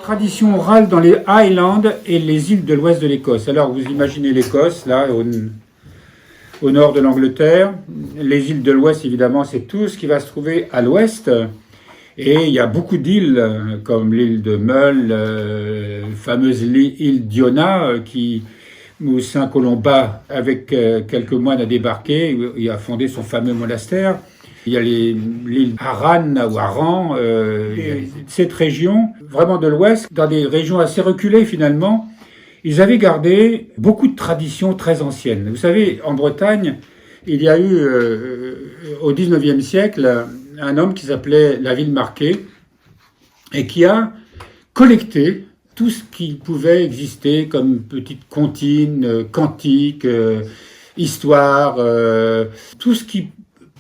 Tradition orale dans les Highlands et les îles de l'ouest de l'Écosse. Alors vous imaginez l'Écosse, là, au nord de l'Angleterre. Les îles de l'ouest, évidemment, c'est tout ce qui va se trouver à l'ouest. Et il y a beaucoup d'îles, comme l'île de Mull, la fameuse île d'Iona, où Saint Colomba, avec quelques moines, a débarqué, il a fondé son fameux monastère. Il y a l'île Arran ou Aran, cette région, vraiment de l'ouest, dans des régions assez reculées finalement, ils avaient gardé beaucoup de traditions très anciennes. Vous savez, en Bretagne, il y a eu au XIXe siècle un homme qui s'appelait Laville Marquet et qui a collecté tout ce qui pouvait exister comme petites comptines, cantiques, histoires, tout ce qui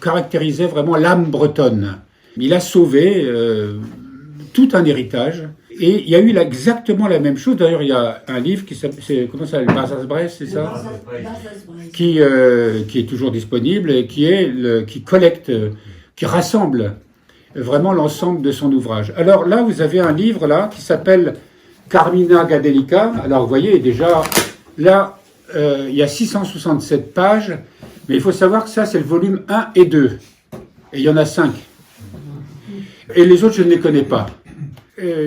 caractérisait vraiment l'âme bretonne. Il a sauvé tout un héritage et il y a eu exactement la même chose. D'ailleurs, il y a un livre qui s'appelle, comment ça s'appelle, Bazas-Bress, c'est ça, qui est toujours disponible et qui collecte, qui rassemble vraiment l'ensemble de son ouvrage. Alors là, vous avez un livre là qui s'appelle Carmina Gadelica. Alors vous voyez déjà là, il y a 667 pages. Mais il faut savoir que ça, c'est le volume 1 et 2. Et il y en a 5. Et les autres, je ne les connais pas.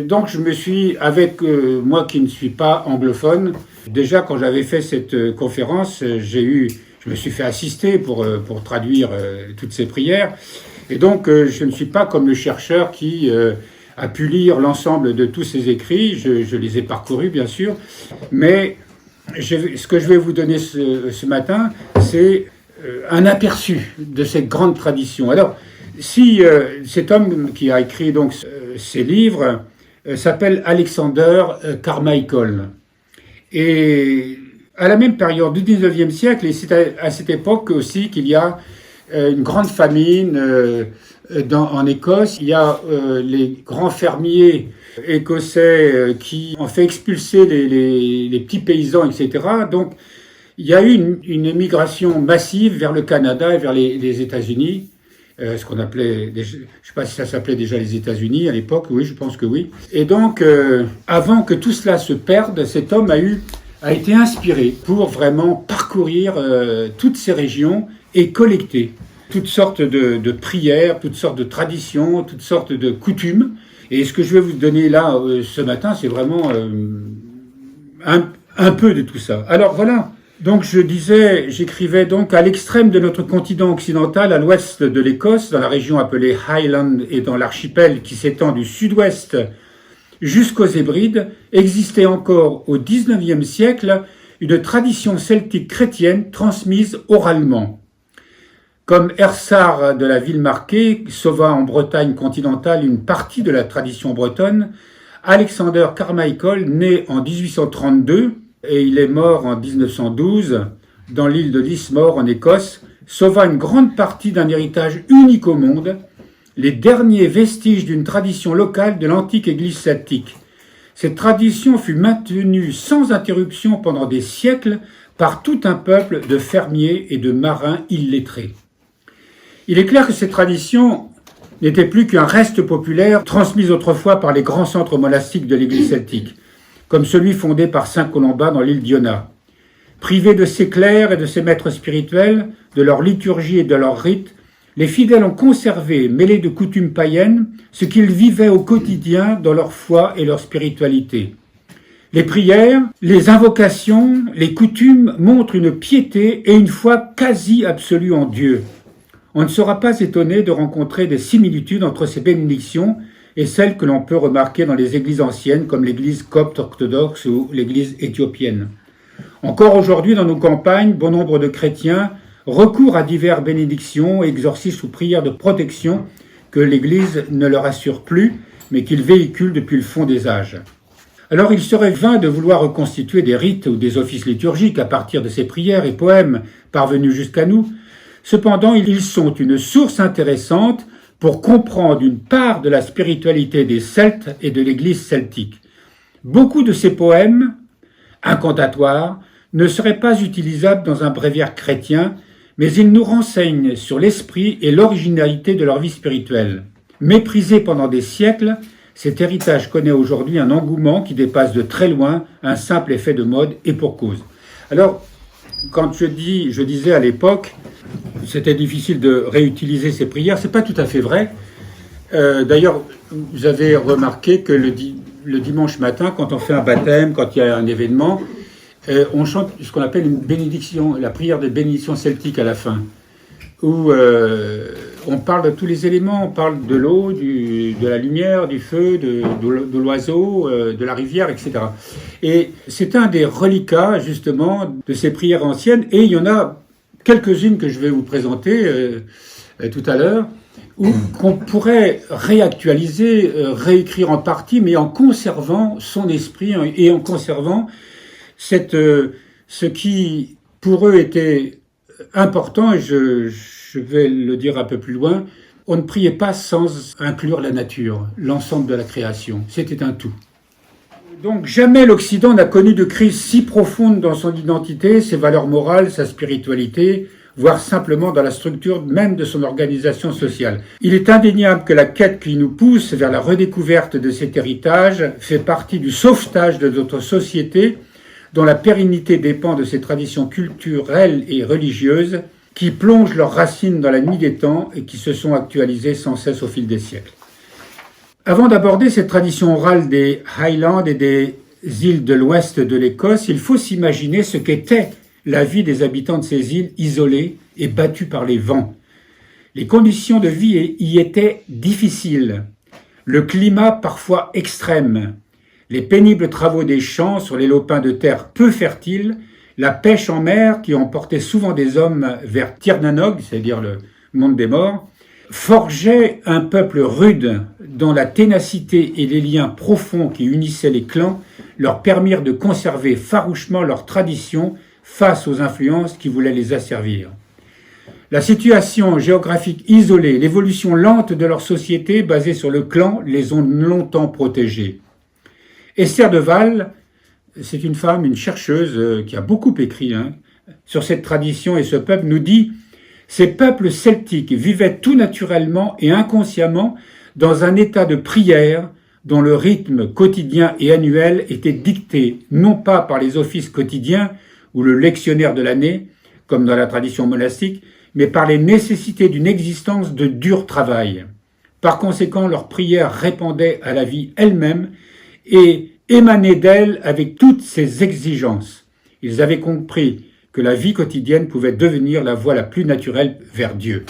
Donc, je me suis, avec moi qui ne suis pas anglophone, déjà quand j'avais fait cette conférence, je me suis fait assister pour traduire toutes ces prières. Et donc, je ne suis pas comme le chercheur qui a pu lire l'ensemble de tous ces écrits. Je les ai parcourus, bien sûr. Mais ce que je vais vous donner ce matin, c'est un aperçu de cette grande tradition. Alors, si cet homme qui a écrit donc ces livres s'appelle Alexander Carmichael, et à la même période du 19e siècle, et c'est à cette époque aussi qu'il y a une grande famine en Écosse. Il y a les grands fermiers écossais qui ont fait expulser les petits paysans, etc. Donc, il y a eu une émigration massive vers le Canada et vers les États-Unis, ce qu'on appelait, je ne sais pas si ça s'appelait déjà les États-Unis à l'époque, oui, je pense que oui. Et donc, avant que tout cela se perde, cet homme a été inspiré pour vraiment parcourir toutes ces régions et collecter toutes sortes de prières, toutes sortes de traditions, toutes sortes de coutumes. Et ce que je vais vous donner là ce matin, c'est vraiment un peu de tout ça. Alors voilà. Donc j'écrivais donc à l'extrême de notre continent occidental, à l'ouest de l'Écosse, dans la région appelée Highland et dans l'archipel qui s'étend du sud-ouest jusqu'aux Hébrides, existait encore au XIXe siècle une tradition celtique chrétienne transmise oralement. Comme Ersard de la Ville Marquet sauva en Bretagne continentale une partie de la tradition bretonne, Alexander Carmichael, né en 1832, et il est mort en 1912 dans l'île de Lismore en Écosse, sauva une grande partie d'un héritage unique au monde, les derniers vestiges d'une tradition locale de l'antique église celtique. Cette tradition fut maintenue sans interruption pendant des siècles par tout un peuple de fermiers et de marins illettrés. Il est clair que cette tradition n'était plus qu'un reste populaire transmis autrefois par les grands centres monastiques de l'église celtique, comme celui fondé par Saint Colomba dans l'île d'Iona. Privés de ses clercs et de ses maîtres spirituels, de leur liturgie et de leurs rites, les fidèles ont conservé, mêlés de coutumes païennes, ce qu'ils vivaient au quotidien dans leur foi et leur spiritualité. Les prières, les invocations, les coutumes montrent une piété et une foi quasi absolue en Dieu. On ne sera pas étonné de rencontrer des similitudes entre ces bénédictions et celles que l'on peut remarquer dans les églises anciennes comme l'église copte orthodoxe ou l'église éthiopienne. Encore aujourd'hui, dans nos campagnes, bon nombre de chrétiens recourent à diverses bénédictions, exorcismes ou prières de protection que l'Église ne leur assure plus, mais qu'il véhicule depuis le fond des âges. Alors il serait vain de vouloir reconstituer des rites ou des offices liturgiques à partir de ces prières et poèmes parvenus jusqu'à nous. Cependant, ils sont une source intéressante pour comprendre une part de la spiritualité des Celtes et de l'Église celtique. Beaucoup de ces poèmes, incantatoires, ne seraient pas utilisables dans un bréviaire chrétien, mais ils nous renseignent sur l'esprit et l'originalité de leur vie spirituelle. Méprisé pendant des siècles, cet héritage connaît aujourd'hui un engouement qui dépasse de très loin un simple effet de mode, et pour cause. Alors, quand je disais à l'époque, c'était difficile de réutiliser ces prières, c'est pas tout à fait vrai. D'ailleurs, vous avez remarqué que le dimanche matin, quand on fait un baptême, quand il y a un événement, on chante ce qu'on appelle une bénédiction, la prière de bénédiction celtique à la fin, où on parle de tous les éléments, on parle de l'eau, de la lumière, du feu, de l'oiseau, de la rivière, etc. Et c'est un des reliquats, justement, de ces prières anciennes, et il y en a quelques-unes que je vais vous présenter tout à l'heure, qu'on pourrait réactualiser, réécrire en partie, mais en conservant son esprit et en conservant ce qui, pour eux, était important, et je vais le dire un peu plus loin, on ne priait pas sans inclure la nature, l'ensemble de la création. C'était un tout. Donc jamais l'Occident n'a connu de crise si profonde dans son identité, ses valeurs morales, sa spiritualité, voire simplement dans la structure même de son organisation sociale. Il est indéniable que la quête qui nous pousse vers la redécouverte de cet héritage fait partie du sauvetage de notre société, dont la pérennité dépend de ces traditions culturelles et religieuses qui plongent leurs racines dans la nuit des temps et qui se sont actualisées sans cesse au fil des siècles. Avant d'aborder cette tradition orale des Highlands et des îles de l'ouest de l'Écosse, il faut s'imaginer ce qu'était la vie des habitants de ces îles isolées et battues par les vents. Les conditions de vie y étaient difficiles, le climat parfois extrême, les pénibles travaux des champs sur les lopins de terre peu fertiles, la pêche en mer qui emportait souvent des hommes vers Tirnanog, c'est-à-dire le monde des morts, forgeaient un peuple rude dont la ténacité et les liens profonds qui unissaient les clans leur permirent de conserver farouchement leurs traditions face aux influences qui voulaient les asservir. La situation géographique isolée, l'évolution lente de leur société basée sur le clan les ont longtemps protégés. Esther de Val, c'est une femme, une chercheuse qui a beaucoup écrit sur cette tradition et ce peuple, nous dit « Ces peuples celtiques vivaient tout naturellement et inconsciemment dans un état de prière dont le rythme quotidien et annuel était dicté non pas par les offices quotidiens ou le lectionnaire de l'année, comme dans la tradition monastique, mais par les nécessités d'une existence de dur travail. Par conséquent, leurs prières répondaient à la vie elle-même et émanaient d'elle avec toutes ses exigences. Ils avaient compris que la vie quotidienne pouvait devenir la voie la plus naturelle vers Dieu. »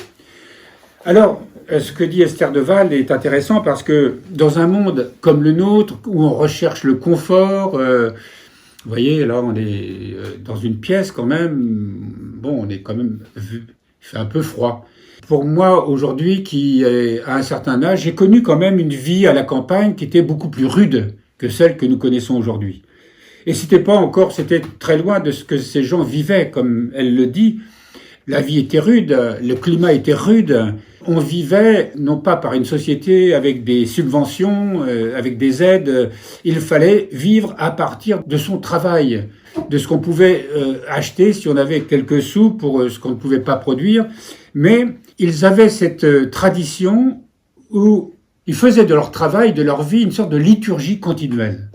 Alors, ce que dit Esther de Val est intéressant parce que dans un monde comme le nôtre, où on recherche le confort, vous voyez, là on est dans une pièce quand même, bon, on est quand même, il fait un peu froid. Pour moi, aujourd'hui, qui est à un certain âge, j'ai connu quand même une vie à la campagne qui était beaucoup plus rude que celle que nous connaissons aujourd'hui. Et c'était très loin de ce que ces gens vivaient, comme elle le dit. La vie était rude, le climat était rude. On vivait non pas par une société avec des subventions, avec des aides. Il fallait vivre à partir de son travail, de ce qu'on pouvait acheter si on avait quelques sous pour ce qu'on ne pouvait pas produire. Mais ils avaient cette tradition où ils faisaient de leur travail, de leur vie, une sorte de liturgie continuelle.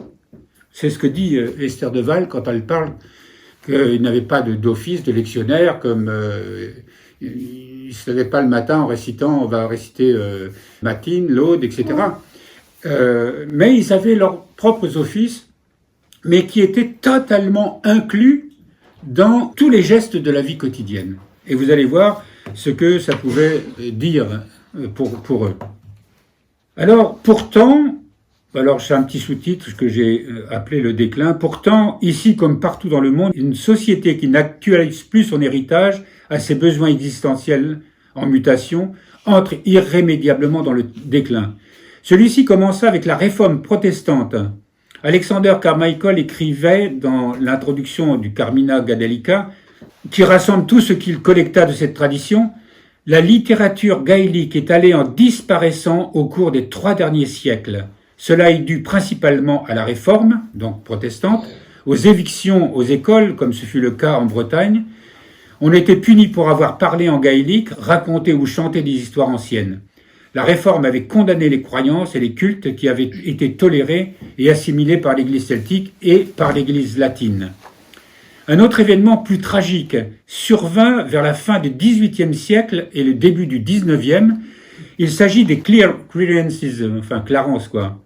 C'est ce que dit Esther de Val quand elle parle qu'il n'avait pas d'office, de lectionnaire, comme il ne se levait pas le matin en récitant, on va réciter Matine, l'Aude, etc. Mais ils avaient leurs propres offices, mais qui étaient totalement inclus dans tous les gestes de la vie quotidienne. Et vous allez voir ce que ça pouvait dire pour eux. Alors, pourtant, c'est un petit sous-titre que j'ai appelé le déclin. Pourtant, ici comme partout dans le monde, une société qui n'actualise plus son héritage à ses besoins existentiels en mutation entre irrémédiablement dans le déclin. Celui-ci commença avec la réforme protestante. Alexander Carmichael écrivait dans l'introduction du Carmina Gadelica, qui rassemble tout ce qu'il collecta de cette tradition: la littérature gaélique est allée en disparaissant au cours des 3 derniers siècles. Cela est dû principalement à la réforme, donc protestante, aux évictions aux écoles, comme ce fut le cas en Bretagne. On était puni pour avoir parlé en gaélique, raconté ou chanté des histoires anciennes. La réforme avait condamné les croyances et les cultes qui avaient été tolérés et assimilés par l'Église celtique et par l'Église latine. Un autre événement plus tragique survint vers la fin du XVIIIe siècle et le début du XIXe. Il s'agit des clearances, enfin clarences quoi.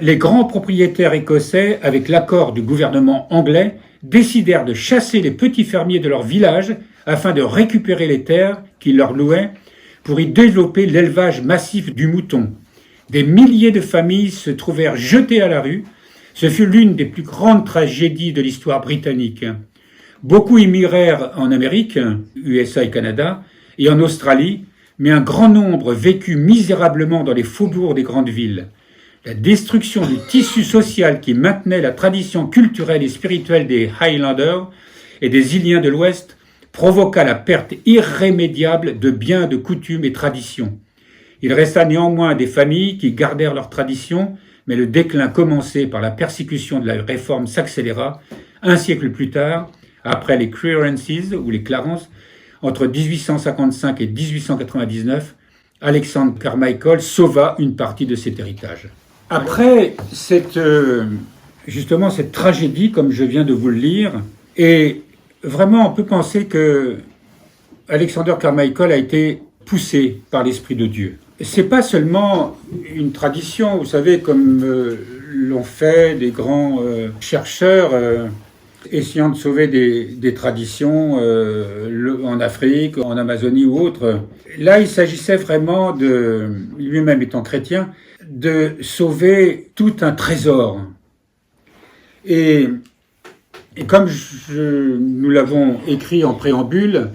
Les grands propriétaires écossais, avec l'accord du gouvernement anglais, décidèrent de chasser les petits fermiers de leur village afin de récupérer les terres qu'ils leur louaient pour y développer l'élevage massif du mouton. Des milliers de familles se trouvèrent jetées à la rue. Ce fut l'une des plus grandes tragédies de l'histoire britannique. Beaucoup immigrèrent en Amérique, USA et Canada, et en Australie, mais un grand nombre vécut misérablement dans les faubourgs des grandes villes. La destruction du tissu social qui maintenait la tradition culturelle et spirituelle des Highlanders et des Iliens de l'Ouest provoqua la perte irrémédiable de biens, de coutumes et traditions. Il resta néanmoins des familles qui gardèrent leurs traditions, mais le déclin commencé par la persécution de la réforme s'accéléra. Un siècle plus tard, après les clearances ou les clarences, entre 1855 et 1899, Alexander Carmichael sauva une partie de cet héritage. Après justement cette tragédie, comme je viens de vous le lire, et vraiment on peut penser que Alexander Carmichael a été poussé par l'Esprit de Dieu. C'est pas seulement une tradition, vous savez, comme l'ont fait des grands chercheurs essayant de sauver des traditions en Afrique, en Amazonie ou autre. Là, il s'agissait vraiment lui-même étant chrétien, de sauver tout un trésor. Et comme nous l'avons écrit en préambule,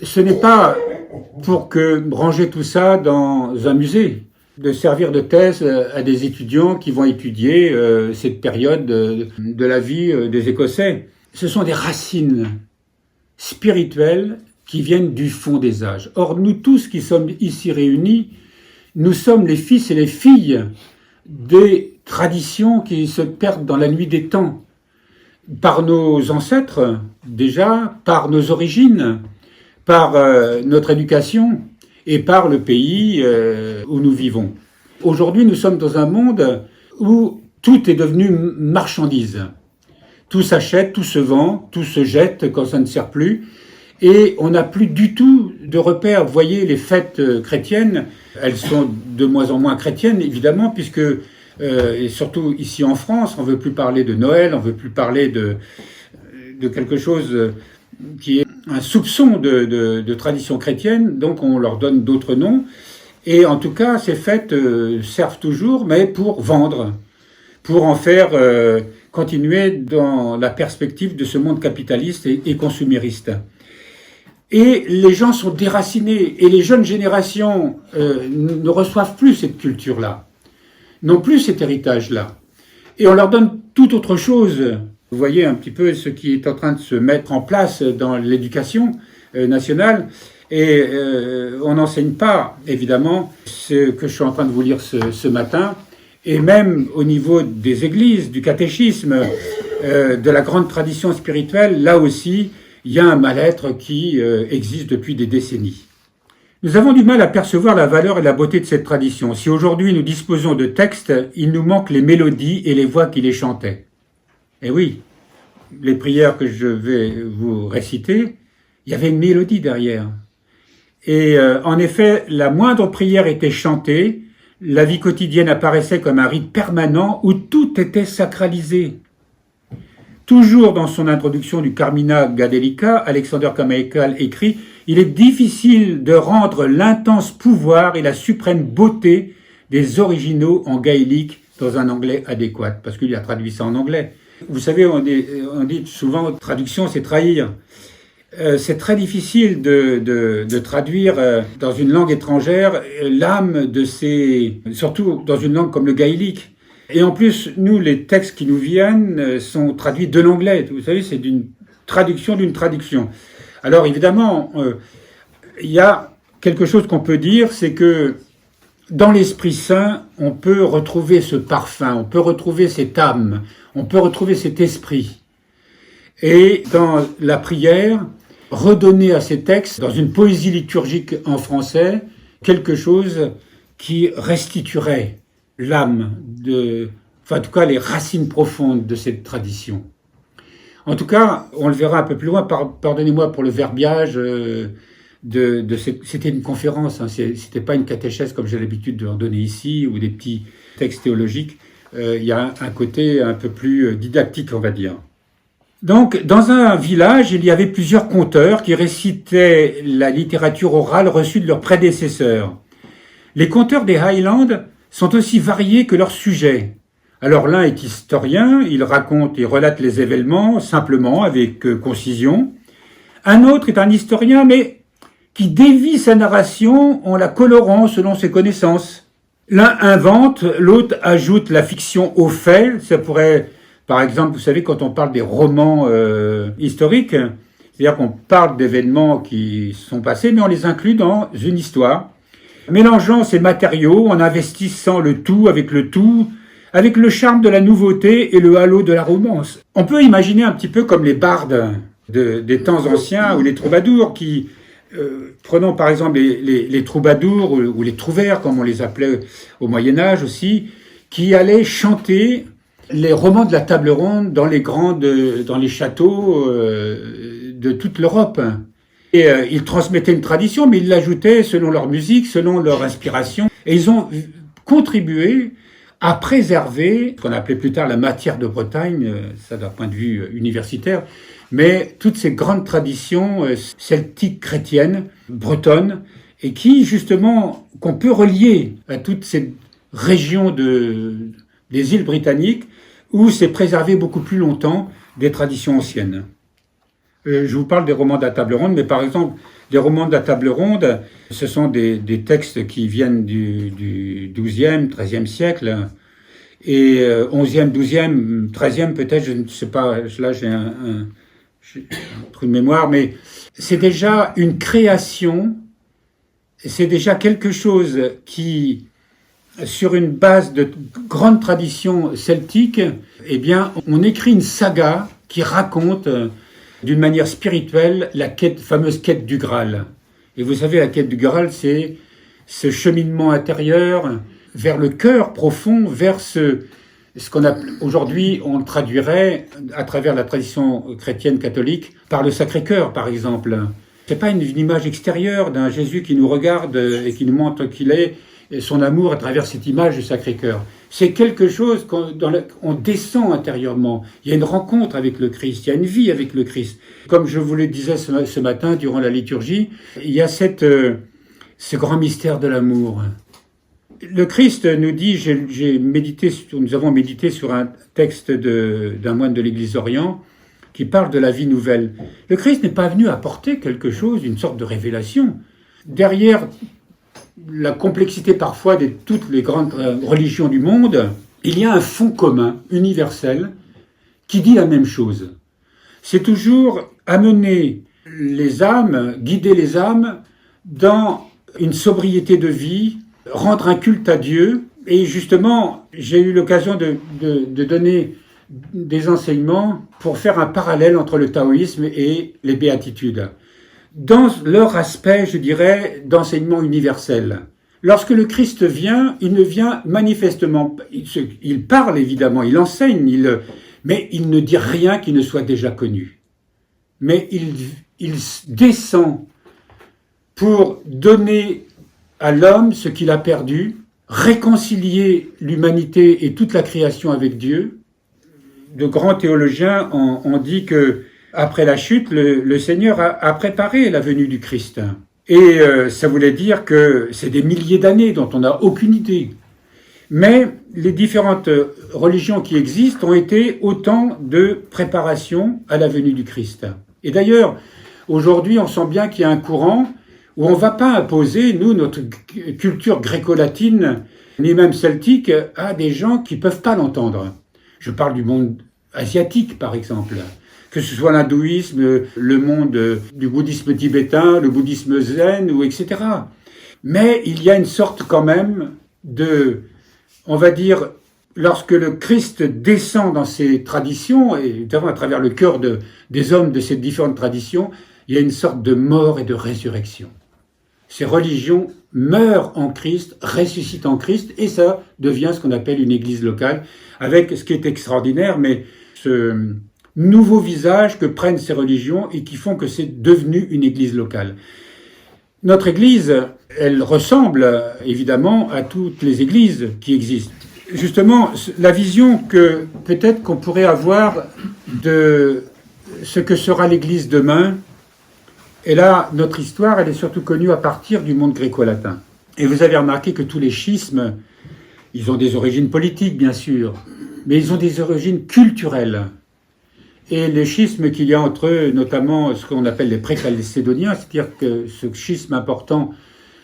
ce n'est pas pour ranger tout ça dans un musée, de servir de thèse à des étudiants qui vont étudier cette période de la vie des Écossais. Ce sont des racines spirituelles qui viennent du fond des âges. Or, nous tous qui sommes ici réunis, nous sommes les fils et les filles des traditions qui se perdent dans la nuit des temps, par nos ancêtres déjà, par nos origines, par notre éducation et par le pays où nous vivons. Aujourd'hui, nous sommes dans un monde où tout est devenu marchandise. Tout s'achète, tout se vend, tout se jette quand ça ne sert plus. Et on n'a plus du tout de repères. Vous voyez, les fêtes chrétiennes, elles sont de moins en moins chrétiennes, évidemment, puisque, et surtout ici en France, on ne veut plus parler de Noël, on ne veut plus parler de quelque chose qui est un soupçon de tradition chrétienne, donc on leur donne d'autres noms. Et en tout cas, ces fêtes servent toujours, mais pour vendre, pour en faire continuer dans la perspective de ce monde capitaliste et consumériste. Et les gens sont déracinés, et les jeunes générations ne reçoivent plus cette culture-là, non plus cet héritage-là. Et on leur donne tout autre chose. Vous voyez un petit peu ce qui est en train de se mettre en place dans l'éducation nationale, et on n'enseigne pas, évidemment, ce que je suis en train de vous lire ce matin, et même au niveau des églises, du catéchisme, de la grande tradition spirituelle, là aussi, il y a un mal-être qui existe depuis des décennies. Nous avons du mal à percevoir la valeur et la beauté de cette tradition. Si aujourd'hui nous disposons de textes, il nous manque les mélodies et les voix qui les chantaient. Et oui, les prières que je vais vous réciter, il y avait une mélodie derrière. Et en effet, la moindre prière était chantée, la vie quotidienne apparaissait comme un rite permanent où tout était sacralisé. Toujours dans son introduction du Carmina Gadelica, Alexander Carmichael écrit « Il est difficile de rendre l'intense pouvoir et la suprême beauté des originaux en gaélique dans un anglais adéquat. » Parce qu'il a traduit ça en anglais. Vous savez, on dit souvent « traduction, c'est trahir ». c'est très difficile de traduire dans une langue étrangère l'âme de ces... surtout dans une langue comme le gaélique. Et en plus, nous, les textes qui nous viennent sont traduits de l'anglais. Vous savez, c'est d'une traduction d'une traduction. Alors évidemment, il y a quelque chose qu'on peut dire, c'est que dans l'Esprit Saint, on peut retrouver ce parfum, on peut retrouver cette âme, on peut retrouver cet esprit. Et dans la prière, redonner à ces textes, dans une poésie liturgique en français, quelque chose qui restituerait l'âme, enfin en tout cas les racines profondes de cette tradition. En tout cas, on le verra un peu plus loin, pardonnez-moi pour le verbiage, c'était une conférence, hein, c'était pas une catéchèse comme j'ai l'habitude de leur donner ici, ou des petits textes théologiques. Il y a un côté un peu plus didactique, on va dire. Donc, dans un village, il y avait plusieurs conteurs qui récitaient la littérature orale reçue de leurs prédécesseurs. Les conteurs des Highlands sont aussi variés que leurs sujets. Alors l'un est historien, il raconte et relate les événements simplement, avec concision. Un autre est un historien, mais qui dévie sa narration en la colorant selon ses connaissances. L'un invente, l'autre ajoute la fiction aux faits. Ça pourrait, par exemple, vous savez, quand on parle des romans historiques, c'est-à-dire qu'on parle d'événements qui sont passés, mais on les inclut dans une histoire. Mélangeant ces matériaux, en investissant le tout, avec le charme de la nouveauté et le halo de la romance. On peut imaginer un petit peu comme les bardes des temps anciens ou les troubadours qui, prenons par exemple les troubadours ou les trouvères, comme on les appelait au Moyen-Âge aussi, qui allaient chanter les romans de la table ronde dans les châteaux de toute l'Europe. Et ils transmettaient une tradition, mais ils l'ajoutaient selon leur musique, selon leur inspiration. Et ils ont contribué à préserver ce qu'on appelait plus tard la matière de Bretagne, ça d'un point de vue universitaire, mais toutes ces grandes traditions celtiques, chrétiennes, bretonnes, et qui, justement, qu'on peut relier à toutes ces régions des îles britanniques, où s'est préservé beaucoup plus longtemps des traditions anciennes. Je vous parle des romans de la table ronde, mais par exemple, des romans de la table ronde, ce sont des textes qui viennent du XIIe, XIIIe siècle, et XIe, XIIe, XIIIe peut-être, je ne sais pas, là j'ai un trou de mémoire, mais c'est déjà une création, c'est déjà quelque chose qui, sur une base de grande tradition celtique, eh bien, on écrit une saga qui raconte d'une manière spirituelle la fameuse quête du Graal. Et vous savez, la quête du Graal, c'est ce cheminement intérieur vers le cœur profond, vers ce qu'on appelle, aujourd'hui, on le traduirait à travers la tradition chrétienne catholique par le Sacré-Cœur, par exemple. C'est pas une image extérieure d'un Jésus qui nous regarde et qui nous montre qu'il est son amour à travers cette image du Sacré-Cœur. C'est quelque chose qu'on descend intérieurement. Il y a une rencontre avec le Christ, il y a une vie avec le Christ. Comme je vous le disais ce matin durant la liturgie, il y a ce grand mystère de l'amour. Le Christ nous dit, nous avons médité sur un texte d'un moine de l'Église d'Orient qui parle de la vie nouvelle. Le Christ n'est pas venu apporter quelque chose, une sorte de révélation. Derrière la complexité parfois de toutes les grandes religions du monde, il y a un fond commun, universel, qui dit la même chose. C'est toujours amener les âmes, guider les âmes dans une sobriété de vie, rendre un culte à Dieu. Et justement, j'ai eu l'occasion de donner des enseignements pour faire un parallèle entre le taoïsme et les béatitudes. Dans leur aspect, je dirais, d'enseignement universel. Lorsque le Christ vient, il ne vient manifestement, il parle évidemment, il enseigne, mais il ne dit rien qui ne soit déjà connu. Mais il descend pour donner à l'homme ce qu'il a perdu, réconcilier l'humanité et toute la création avec Dieu. De grands théologiens ont dit que après la chute, le Seigneur a préparé la venue du Christ. Et ça voulait dire que c'est des milliers d'années dont on n'a aucune idée. Mais les différentes religions qui existent ont été autant de préparation à la venue du Christ. Et d'ailleurs, aujourd'hui, on sent bien qu'il y a un courant où on ne va pas imposer, nous, notre culture gréco-latine, ni même celtique, à des gens qui ne peuvent pas l'entendre. Je parle du monde asiatique, par exemple. Que ce soit l'hindouisme, le monde du bouddhisme tibétain, le bouddhisme zen, ou etc. Mais il y a une sorte quand même de, on va dire, lorsque le Christ descend dans ces traditions, et notamment à travers le cœur des hommes de ces différentes traditions, il y a une sorte de mort et de résurrection. Ces religions meurent en Christ, ressuscitent en Christ, et ça devient ce qu'on appelle une église locale, avec ce qui est extraordinaire, mais ce nouveau visage que prennent ces religions et qui font que c'est devenu une église locale. Notre église, elle ressemble évidemment à toutes les églises qui existent. Justement, la vision que peut-être qu'on pourrait avoir de ce que sera l'église demain, et là, notre histoire, elle est surtout connue à partir du monde gréco-latin. Et vous avez remarqué que tous les schismes, ils ont des origines politiques, bien sûr, mais ils ont des origines culturelles. Et les schismes qu'il y a entre eux, notamment ce qu'on appelle les pré-chalcédoniens, c'est-à-dire que ce schisme important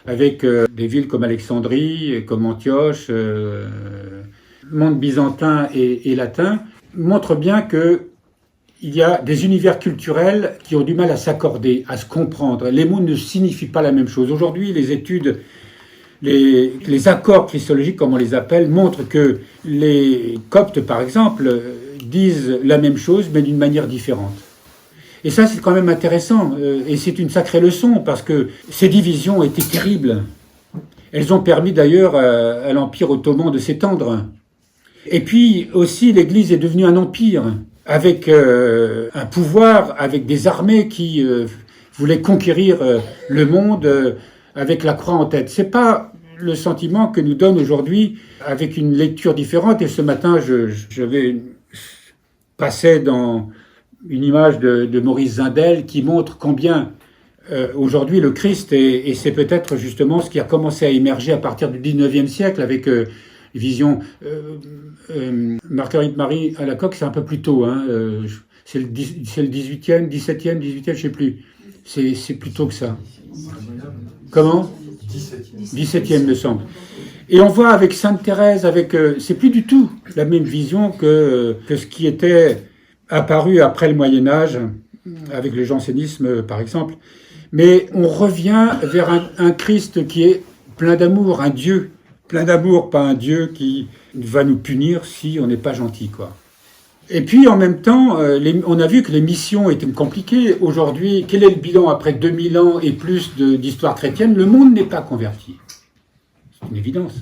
avec des villes comme Alexandrie, comme Antioche, monde byzantin et latin, montre bien que il y a des univers culturels qui ont du mal à s'accorder, à se comprendre. Les mots ne signifient pas la même chose. Aujourd'hui, les études, les accords christologiques, comme on les appelle, montrent que les Coptes, par exemple, disent la même chose, mais d'une manière différente. Et ça, c'est quand même intéressant. Et c'est une sacrée leçon, parce que ces divisions étaient terribles. Elles ont permis d'ailleurs à l'Empire ottoman de s'étendre. Et puis aussi, l'Église est devenue un empire, avec un pouvoir, avec des armées qui voulaient conquérir le monde avec la croix en tête. C'est pas le sentiment que nous donne aujourd'hui avec une lecture différente. Et ce matin, je passais dans une image de Maurice Zindel qui montre combien aujourd'hui le Christ, et c'est peut-être justement ce qui a commencé à émerger à partir du 19e siècle avec vision Marguerite Marie Alacoque, c'est un peu plus tôt, hein, c'est le 18e, 17e, 18e, je sais plus. C'est plus tôt que ça. Comment ? 17e, me semble. Et on voit avec Sainte Thérèse, c'est plus du tout la même vision que ce qui était apparu après le Moyen-Âge, avec le jansénisme, par exemple. Mais on revient vers un Christ qui est plein d'amour, un Dieu plein d'amour, pas un Dieu qui va nous punir si on n'est pas gentil, quoi. Et puis, en même temps, on a vu que les missions étaient compliquées. Aujourd'hui, quel est le bilan après 2000 ans et plus d'histoire chrétienne ? Le monde n'est pas converti. C'est une évidence.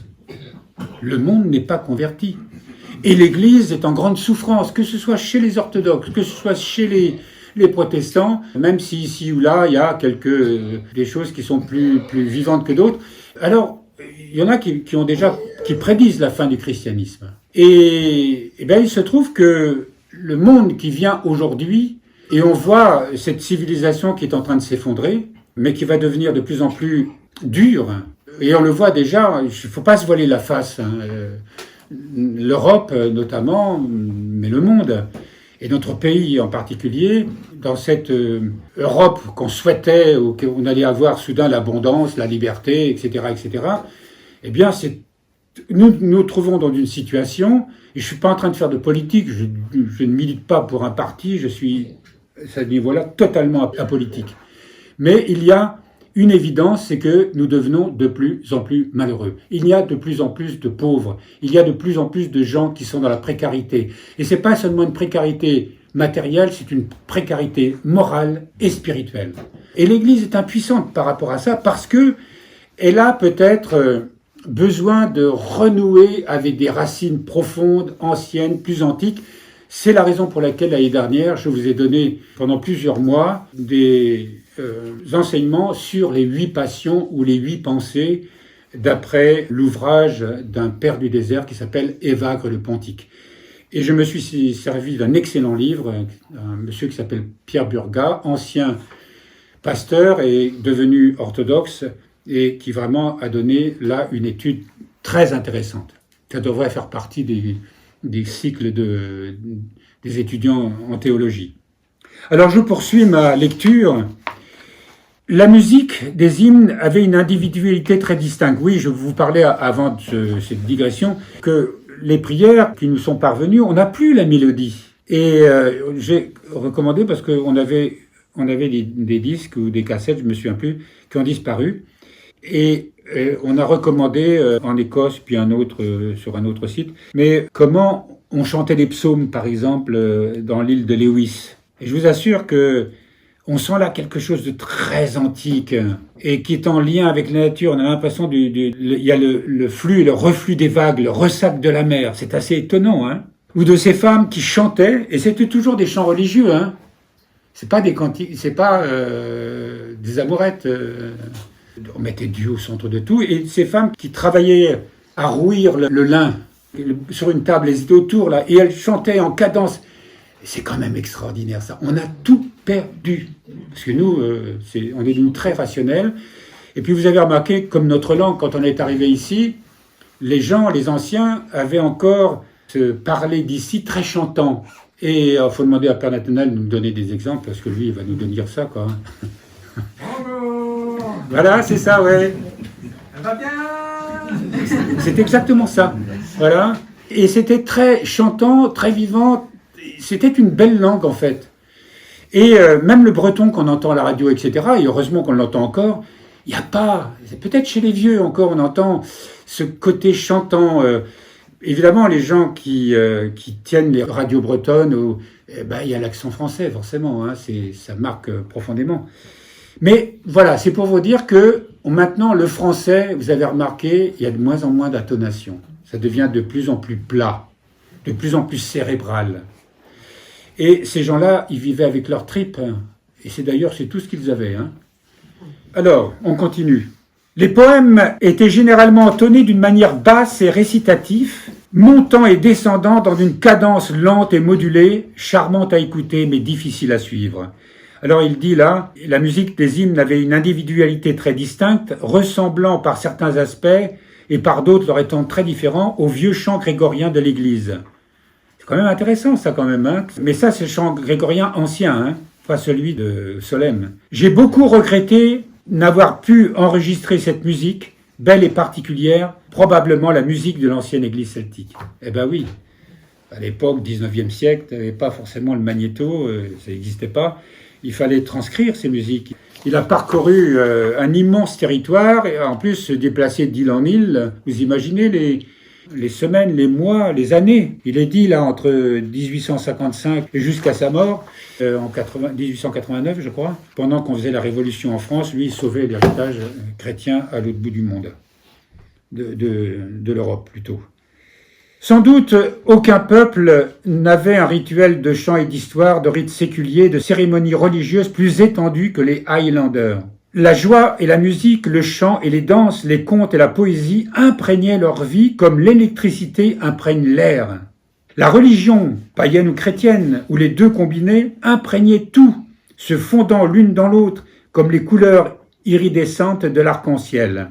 Le monde n'est pas converti. Et l'Église est en grande souffrance, que ce soit chez les orthodoxes, que ce soit chez les protestants, même si ici ou là, il y a des choses qui sont plus vivantes que d'autres. Alors, il y en a qui prédisent la fin du christianisme. Et bien, il se trouve que le monde qui vient aujourd'hui, et on voit cette civilisation qui est en train de s'effondrer, mais qui va devenir de plus en plus dure, et on le voit déjà, il ne faut pas se voiler la face, hein. L'Europe notamment, mais le monde, et notre pays en particulier, dans cette Europe qu'on souhaitait, où on allait avoir soudain l'abondance, la liberté, etc., etc., eh bien, nous nous trouvons dans une situation, et je ne suis pas en train de faire de politique, je ne milite pas pour un parti, je suis, à ce niveau-là, totalement apolitique. Mais il y a une évidence, c'est que nous devenons de plus en plus malheureux. Il y a de plus en plus de pauvres. Il y a de plus en plus de gens qui sont dans la précarité. Et c'est pas seulement une précarité matérielle, c'est une précarité morale et spirituelle. Et l'Église est impuissante par rapport à ça parce que elle a peut-être besoin de renouer avec des racines profondes, anciennes, plus antiques. C'est la raison pour laquelle l'année dernière, je vous ai donné pendant plusieurs mois des enseignements sur les 8 passions ou les 8 pensées d'après l'ouvrage d'un père du désert qui s'appelle Évagre le Pontique. Et je me suis servi d'un excellent livre, un monsieur qui s'appelle Pierre Burgat, ancien pasteur et devenu orthodoxe, et qui vraiment a donné là une étude très intéressante. Ça devrait faire partie des cycles des étudiants en théologie. Alors je poursuis ma lecture La musique des hymnes avait une individualité très distincte. Oui, je vous parlais avant de cette digression que les prières qui nous sont parvenues, on n'a plus la mélodie. Et j'ai recommandé parce qu'on avait des disques ou des cassettes, je me souviens plus, qui ont disparu. Et on a recommandé en Écosse, puis un autre sur un autre site, mais comment on chantait les psaumes, par exemple, dans l'île de Lewis. Et je vous assure que on sent là quelque chose de très antique et qui est en lien avec la nature. On a l'impression il y a le flux et le reflux des vagues, le ressac de la mer. C'est assez étonnant, hein. Ou de ces femmes qui chantaient, et c'était toujours des chants religieux, hein. C'est pas des cantiques, c'est pas des amourettes. On mettait Dieu au centre de tout. Et ces femmes qui travaillaient à rouir le lin sur une table, elles étaient autour là, et elles chantaient en cadence. C'est quand même extraordinaire ça. On a tout perdu. Parce que nous, on est devenu très rationnel. Et puis vous avez remarqué, comme notre langue, quand on est arrivé ici, les gens, les anciens, avaient encore ce parler d'ici très chantant. Et il faut demander à Père Nathanaël de nous donner des exemples, parce que lui, il va nous dire ça, quoi. Voilà, c'est ça, ouais. Ça va bien. C'est exactement ça. Voilà. Et c'était très chantant, très vivant. C'était une belle langue, en fait. Et même le breton qu'on entend à la radio, etc., et heureusement qu'on l'entend encore, il n'y a pas, c'est peut-être chez les vieux encore, on entend ce côté chantant. Évidemment, les gens qui tiennent les radios bretonnes, il y a l'accent français, forcément, hein, ça marque profondément. Mais voilà, c'est pour vous dire que maintenant, le français, vous avez remarqué, il y a de moins en moins d'intonation. Ça devient de plus en plus plat, de plus en plus cérébral. Et ces gens-là, ils vivaient avec leurs tripes. Et c'est tout ce qu'ils avaient. Hein. Alors, on continue. Les poèmes étaient généralement entonnés d'une manière basse et récitative, montant et descendant dans une cadence lente et modulée, charmante à écouter mais difficile à suivre. Alors il dit là, la musique des hymnes avait une individualité très distincte, ressemblant par certains aspects et par d'autres leur étant très différents aux vieux chants grégoriens de l'Église. C'est quand même intéressant ça quand même, hein. Mais ça c'est le chant grégorien ancien, hein, pas celui de Solesmes. J'ai beaucoup regretté n'avoir pu enregistrer cette musique, belle et particulière, probablement la musique de l'ancienne Église celtique. Eh ben oui, à l'époque, 19e siècle, il n'y avait pas forcément le magnéto, ça n'existait pas. Il fallait transcrire ces musiques. Il a parcouru un immense territoire, et en plus se déplacer d'île en île. Vous imaginez les semaines, les mois, les années. Il est dit là entre 1855 et jusqu'à sa mort, en 1889 je crois, pendant qu'on faisait la Révolution en France, lui il sauvait l'héritage chrétien à l'autre bout du monde, de l'Europe plutôt. Sans doute, aucun peuple n'avait un rituel de chant et d'histoire, de rites séculiers, de cérémonies religieuses plus étendues que les Highlanders. La joie et la musique, le chant et les danses, les contes et la poésie imprégnaient leur vie comme l'électricité imprègne l'air. La religion, païenne ou chrétienne, ou les deux combinés, imprégnaient tout, se fondant l'une dans l'autre comme les couleurs iridescentes de l'arc-en-ciel.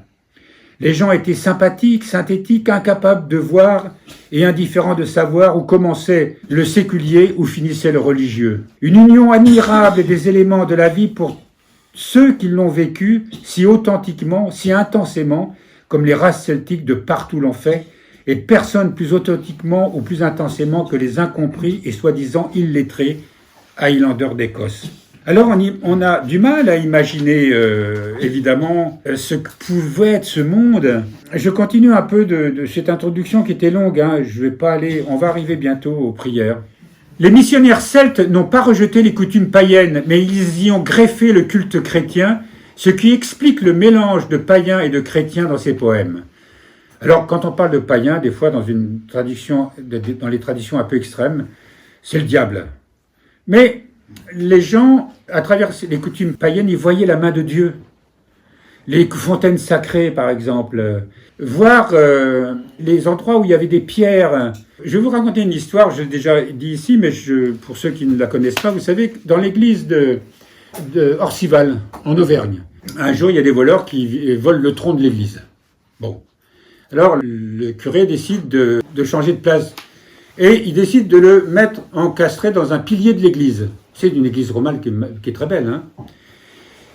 Les gens étaient sympathiques, synthétiques, incapables de voir et indifférents de savoir où commençait le séculier, où finissait le religieux. Une union admirable des éléments de la vie pour ceux qui l'ont vécu si authentiquement, si intensément, comme les races celtiques de partout l'ont fait, et personne plus authentiquement ou plus intensément que les incompris et soi-disant illettrés Highlanders d'Écosse. Alors on a du mal à imaginer, évidemment, ce que pouvait être ce monde. Je continue un peu de cette introduction qui était longue, hein. On va arriver bientôt aux prières. Les missionnaires celtes n'ont pas rejeté les coutumes païennes, mais ils y ont greffé le culte chrétien, ce qui explique le mélange de païens et de chrétiens dans ces poèmes. Alors, quand on parle de païens, des fois, dans les traditions un peu extrêmes, c'est le diable. Mais les gens, à travers les coutumes païennes, ils voyaient la main de Dieu. Les fontaines sacrées, par exemple. Voir les endroits où il y avait des pierres. Je vais vous raconter une histoire, je l'ai déjà dit ici, mais pour ceux qui ne la connaissent pas, vous savez, dans l'église de Orcival, en Auvergne, un jour, il y a des voleurs qui volent le tronc de l'église. Bon. Alors, le curé décide de changer de place. Et il décide de le mettre encastré dans un pilier de l'église. C'est une église romane qui est très belle, hein.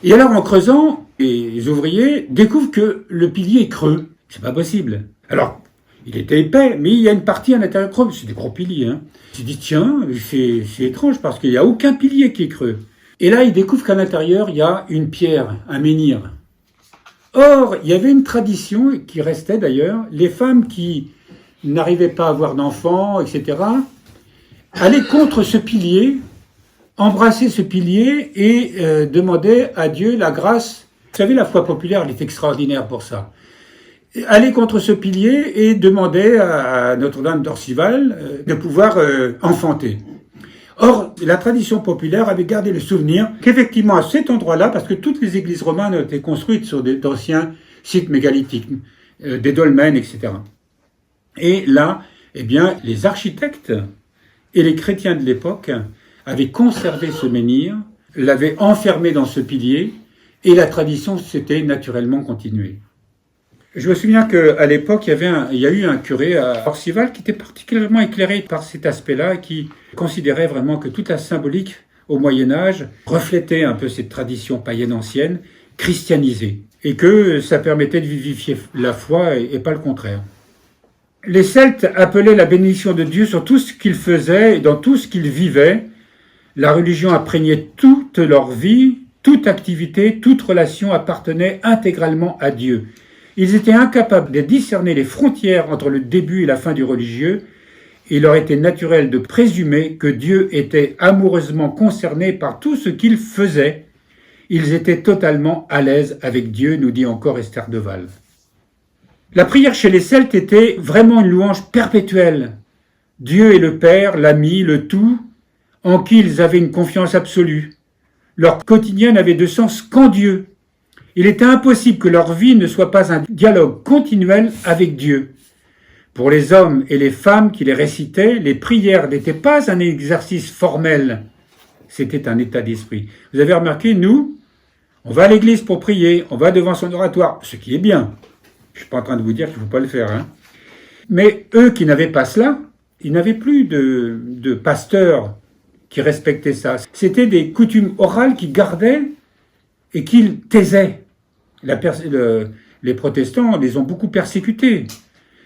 Et alors, en creusant, les ouvriers découvrent que le pilier est creux. C'est pas possible. Alors, il était épais, mais il y a une partie à l'intérieur creux. C'est des gros piliers, hein. J'ai dit, tiens, c'est étrange parce qu'il n'y a aucun pilier qui est creux. Et là, ils découvrent qu'à l'intérieur, il y a une pierre, un menhir. Or, il y avait une tradition qui restait d'ailleurs. Les femmes qui n'arrivaient pas à avoir d'enfants, etc., allaient contre ce pilier, embrassaient ce pilier et demandaient à Dieu la grâce. Vous savez, la foi populaire, elle est extraordinaire pour ça. Aller contre ce pilier et demander à Notre-Dame d'Orcival de pouvoir enfanter. Or, la tradition populaire avait gardé le souvenir qu'effectivement, à cet endroit-là, parce que toutes les églises romanes ont été construites sur d'anciens sites mégalithiques, des dolmens, etc. Et là, eh bien, les architectes et les chrétiens de l'époque avaient conservé ce menhir, l'avaient enfermé dans ce pilier, et la tradition s'était naturellement continuée. Je me souviens qu'à l'époque, il y a eu un curé à Orcival qui était particulièrement éclairé par cet aspect-là, qui considérait vraiment que toute la symbolique au Moyen-Âge reflétait un peu cette tradition païenne ancienne, christianisée, et que ça permettait de vivifier la foi et pas le contraire. Les Celtes appelaient la bénédiction de Dieu sur tout ce qu'ils faisaient et dans tout ce qu'ils vivaient. La religion imprégnait toute leur vie, toute activité, toute relation appartenait intégralement à Dieu. Ils étaient incapables de discerner les frontières entre le début et la fin du religieux. Il leur était naturel de présumer que Dieu était amoureusement concerné par tout ce qu'ils faisaient. Ils étaient totalement à l'aise avec Dieu, nous dit encore Esther de Val. La prière chez les Celtes était vraiment une louange perpétuelle. Dieu est le Père, l'ami, le tout, en qui ils avaient une confiance absolue. Leur quotidien n'avait de sens qu'en Dieu. Il était impossible que leur vie ne soit pas un dialogue continuel avec Dieu. Pour les hommes et les femmes qui les récitaient, les prières n'étaient pas un exercice formel, c'était un état d'esprit. Vous avez remarqué, nous, on va à l'église pour prier, on va devant son oratoire, ce qui est bien. Je ne suis pas en train de vous dire qu'il ne faut pas le faire, hein. Mais eux qui n'avaient pas cela, ils n'avaient plus de pasteurs qui respectaient ça. C'était des coutumes orales qu'ils gardaient et qu'ils taisaient. Les protestants les ont beaucoup persécutés.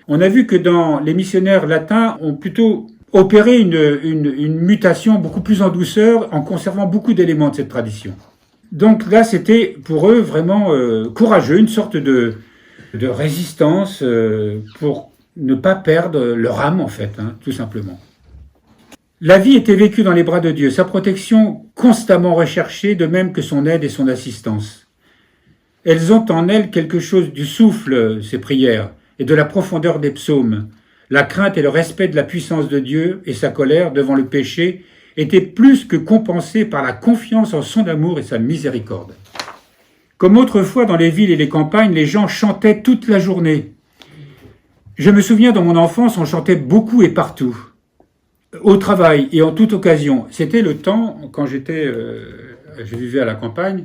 On a vu que les missionnaires latins ont plutôt opéré une mutation beaucoup plus en douceur en conservant beaucoup d'éléments de cette tradition. Donc là, c'était pour eux vraiment courageux, une sorte de résistance pour ne pas perdre leur âme en fait, hein, tout simplement. La vie était vécue dans les bras de Dieu, sa protection constamment recherchée, de même que son aide et son assistance. Elles ont en elles quelque chose du souffle, ces prières, et de la profondeur des psaumes. La crainte et le respect de la puissance de Dieu et sa colère devant le péché étaient plus que compensés par la confiance en son amour et sa miséricorde. Comme autrefois dans les villes et les campagnes, les gens chantaient toute la journée. Je me souviens, dans mon enfance, on chantait beaucoup et partout. Au travail et en toute occasion. C'était le temps, quand je vivais à la campagne,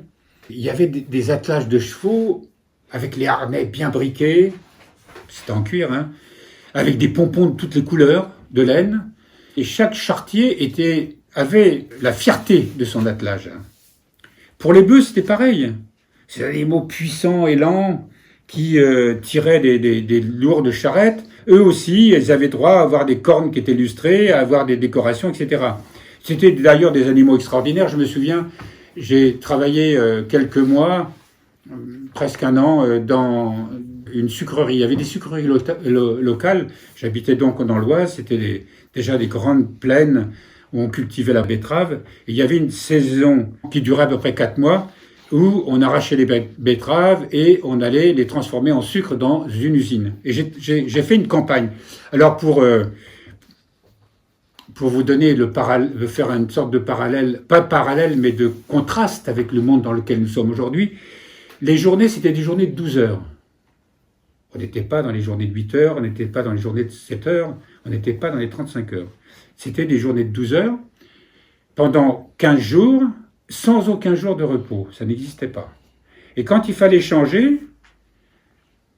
il y avait des attelages de chevaux avec les harnais bien briqués, c'était en cuir, hein, avec des pompons de toutes les couleurs, de laine, et chaque charretier avait la fierté de son attelage. Pour les bœufs, c'était pareil. C'est des animaux puissants et lents qui tiraient des lourdes charrettes. Eux aussi, ils avaient droit à avoir des cornes qui étaient lustrées, à avoir des décorations, etc. C'était d'ailleurs des animaux extraordinaires. Je me souviens, j'ai travaillé quelques mois, presque un an, dans une sucrerie. Il y avait des sucreries locales. J'habitais donc dans l'Oise. C'était déjà des grandes plaines où on cultivait la betterave. Et il y avait une saison qui durait à peu près 4 mois, où on arrachait les betteraves et on allait les transformer en sucre dans une usine. Et j'ai fait une campagne. Alors pour vous donner faire une sorte de parallèle, pas parallèle, mais de contraste avec le monde dans lequel nous sommes aujourd'hui, les journées, c'était des journées de 12 heures. On n'était pas dans les journées de 8 heures, on n'était pas dans les journées de 7 heures, on n'était pas dans les 35 heures. C'était des journées de 12 heures, pendant 15 jours, sans aucun jour de repos. Ça n'existait pas. Et quand il fallait changer,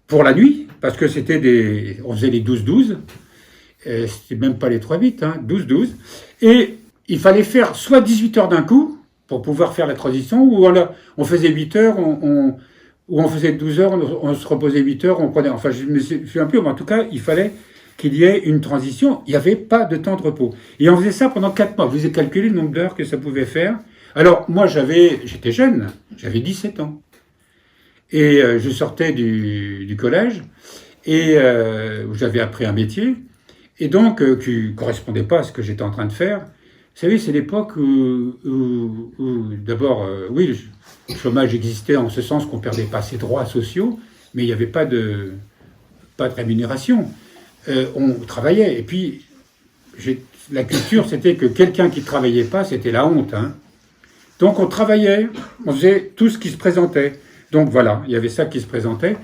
pour la nuit, parce que on faisait les 12-12, c'était même pas les 3-8, hein, 12-12, et il fallait faire soit 18 heures d'un coup, pour pouvoir faire la transition, ou on faisait 8 heures, ou on faisait 12 heures, on se reposait 8 heures, on prenait... Enfin, je me souviens plus, mais en tout cas, il fallait qu'il y ait une transition. Il n'y avait pas de temps de repos. Et on faisait ça pendant 4 mois. Vous avez calculé le nombre d'heures que ça pouvait faire. Alors, moi, j'étais jeune, j'avais 17 ans. Et je sortais du collège, et où j'avais appris un métier, et donc qui ne correspondait pas à ce que j'étais en train de faire. Vous savez, c'est l'époque où d'abord, oui, le chômage existait en ce sens qu'on ne perdait pas ses droits sociaux, mais il n'y avait pas de rémunération. On travaillait, et puis la culture, c'était que quelqu'un qui ne travaillait pas, c'était la honte. Hein. Donc on travaillait, on faisait tout ce qui se présentait. Donc voilà, il y avait ça qui se présentait.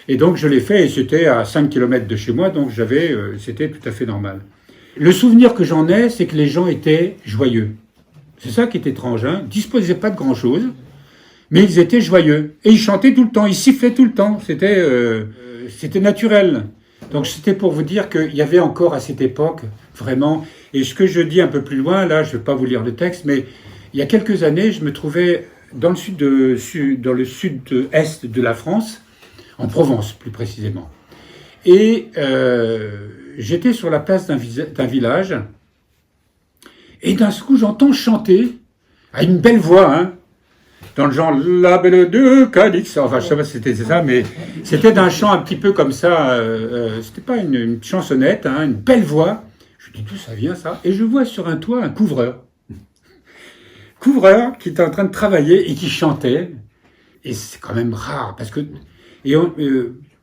Et donc je l'ai fait, et c'était à 5 km de chez moi, donc c'était tout à fait normal. Le souvenir que j'en ai, c'est que les gens étaient joyeux. C'est ça qui est étrange, hein. Ils ne disposaient pas de grand-chose, mais ils étaient joyeux. Et ils chantaient tout le temps, ils sifflaient tout le temps. C'était naturel. Donc c'était pour vous dire qu'il y avait encore à cette époque, vraiment... Et ce que je dis un peu plus loin, là, je ne vais pas vous lire le texte, mais il y a quelques années, je me trouvais dans le sud-est de la France, en Provence plus précisément. Et j'étais sur la place d'un village, et d'un coup j'entends chanter, à une belle voix, hein, dans le genre « La belle de Cadix », enfin je sais pas si c'était ça, mais c'était d'un chant un petit peu comme ça, c'était pas une chansonnette, hein, une belle voix. Je dis d'où ça vient ça? Et je vois sur un toit un couvreur qui était en train de travailler et qui chantait. Et c'est quand même rare, parce que...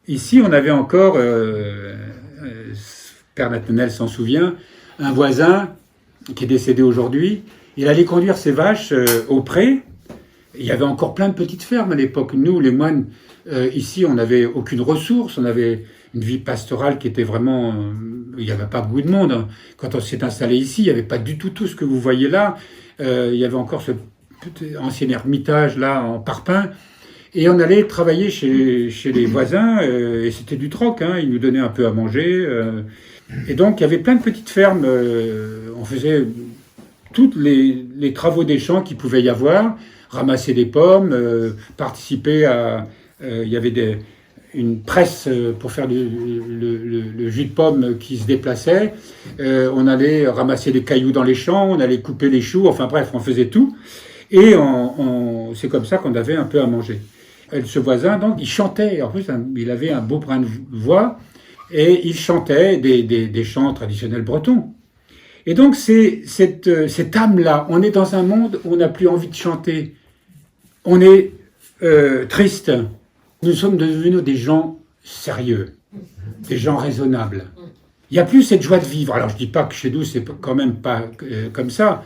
ici, on avait encore, Père Nathanaël s'en souvient, un voisin qui est décédé aujourd'hui. Il allait conduire ses vaches au pré. Il y avait encore plein de petites fermes à l'époque. Nous, les moines, ici, on n'avait aucune ressource. On avait une vie pastorale qui était vraiment... il n'y avait pas beaucoup de monde. Quand on s'est installé ici, il n'y avait pas du tout ce que vous voyez là. Il y avait encore ce petit ancien ermitage là en parpaing. Et on allait travailler chez les voisins, et c'était du troc, hein, ils nous donnaient un peu à manger. Et donc il y avait plein de petites fermes, on faisait tous les travaux des champs qu'il pouvait y avoir, ramasser des pommes, participer à... il y avait une presse pour faire le jus de pomme qui se déplaçait, on allait ramasser des cailloux dans les champs, on allait couper les choux, enfin bref, on faisait tout. Et c'est comme ça qu'on avait un peu à manger. Ce voisin, donc, il chantait. En plus, il avait un beau brin de voix et il chantait des chants traditionnels bretons. Et donc, c'est cette âme-là. On est dans un monde où on n'a plus envie de chanter. On est triste. Nous sommes devenus des gens sérieux, des gens raisonnables. Il n'y a plus cette joie de vivre. Alors, je ne dis pas que chez nous, c'est quand même pas comme ça.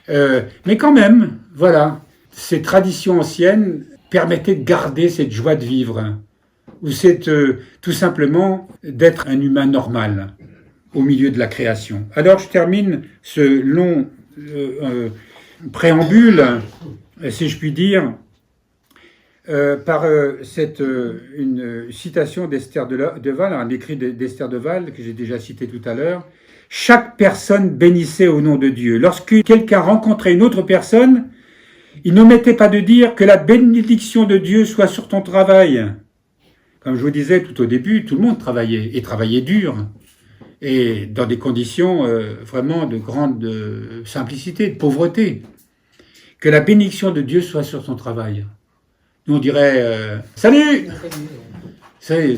Mais quand même, voilà, ces traditions anciennes permettaient de garder cette joie de vivre, ou c'est tout simplement d'être un humain normal au milieu de la création. Alors je termine ce long préambule, si je puis dire, par une citation d'Esther de Val, un écrit d'Esther de Val que j'ai déjà cité tout à l'heure. « Chaque personne bénissait au nom de Dieu. Lorsque quelqu'un rencontrait une autre personne, il n'omettait pas de dire que la bénédiction de Dieu soit sur ton travail. » Comme je vous disais tout au début, tout le monde travaillait, et travaillait dur, et dans des conditions vraiment de grande simplicité, de pauvreté. Que la bénédiction de Dieu soit sur ton travail. Nous on dirait « Salut !» C'est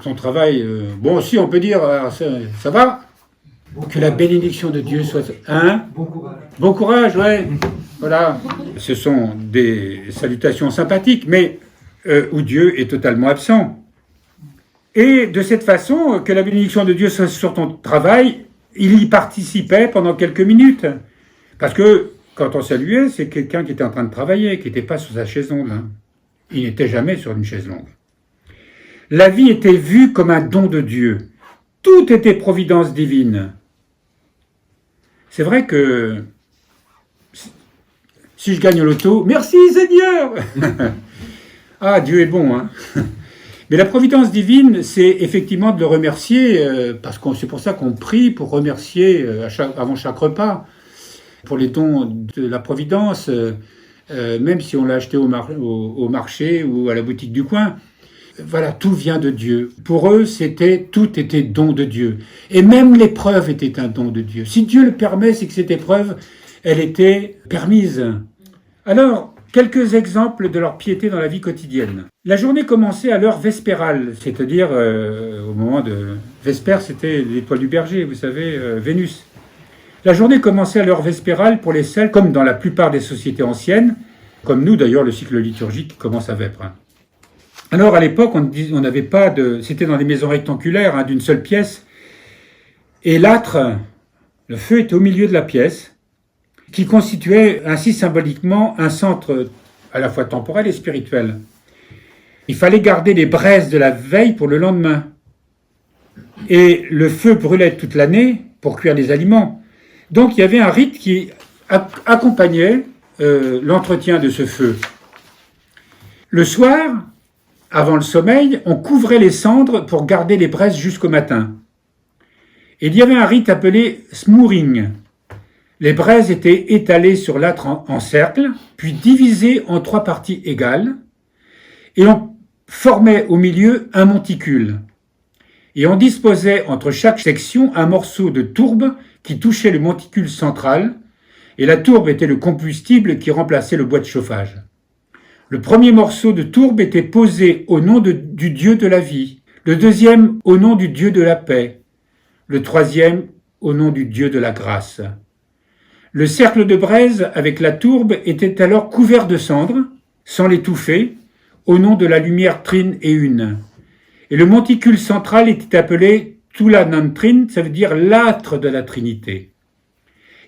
ton travail. Bon, si on peut dire « Ça va ?» Que la bénédiction de Dieu soit... Hein? Bon courage. Bon courage, ouais. Voilà. Ce sont des salutations sympathiques, mais où Dieu est totalement absent. Et de cette façon, que la bénédiction de Dieu soit sur ton travail, il y participait pendant quelques minutes. Parce que quand on saluait, c'est quelqu'un qui était en train de travailler, qui n'était pas sur sa chaise longue. Hein. Il n'était jamais sur une chaise longue. La vie était vue comme un don de Dieu. Tout était providence divine. C'est vrai que si je gagne au loto, merci Seigneur. Ah, Dieu est bon, hein. Mais la providence divine, c'est effectivement de le remercier, parce que c'est pour ça qu'on prie pour remercier avant chaque repas, pour les dons de la providence. même si on l'a acheté au marché ou à la boutique du coin. Voilà, tout vient de Dieu. Pour eux, tout était don de Dieu. Et même l'épreuve était un don de Dieu. Si Dieu le permet, c'est que cette épreuve, elle était permise. Alors, quelques exemples de leur piété dans la vie quotidienne. La journée commençait à l'heure vespérale, c'est-à-dire au moment de... Vespère, c'était l'étoile du berger, vous savez, Vénus. La journée commençait à l'heure vespérale pour les Celtes, comme dans la plupart des sociétés anciennes, comme nous d'ailleurs, le cycle liturgique commence à vêpres. Alors à l'époque, on n'avait pas de... C'était dans des maisons rectangulaires, d'une seule pièce, et l'âtre, le feu était au milieu de la pièce, qui constituait ainsi symboliquement un centre à la fois temporel et spirituel. Il fallait garder les braises de la veille pour le lendemain. Et le feu brûlait toute l'année pour cuire les aliments. Donc il y avait un rite qui accompagnait l'entretien de ce feu. Le soir, avant le sommeil, on couvrait les cendres pour garder les braises jusqu'au matin. Et il y avait un rite appelé smooring. Les braises étaient étalées sur l'âtre en cercle, puis divisées en 3 parties égales, et on formait au milieu un monticule. Et on disposait entre chaque section un morceau de tourbe qui touchait le monticule central, et la tourbe était le combustible qui remplaçait le bois de chauffage. Le premier morceau de tourbe était posé au nom du Dieu de la vie, le deuxième au nom du Dieu de la paix, le troisième au nom du Dieu de la grâce. Le cercle de braise avec la tourbe était alors couvert de cendres, sans l'étouffer, au nom de la lumière trine et une. Et le monticule central était appelé Tulanantrin, ça veut dire l'âtre de la Trinité.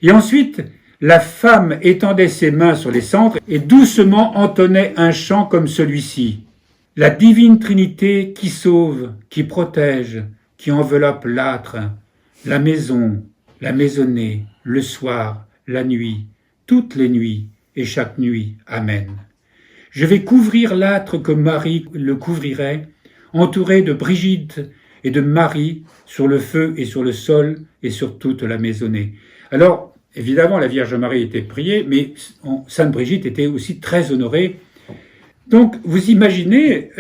Et ensuite, la femme étendait ses mains sur les cendres et doucement entonnait un chant comme celui-ci. La divine Trinité qui sauve, qui protège, qui enveloppe l'âtre, la maison, la maisonnée, le soir, la nuit, toutes les nuits et chaque nuit. Amen. Je vais couvrir l'âtre comme Marie le couvrirait, entouré de Brigitte et de Marie sur le feu et sur le sol et sur toute la maisonnée. Alors, évidemment, la Vierge Marie était priée, mais Sainte Brigitte était aussi très honorée. Donc, vous imaginez,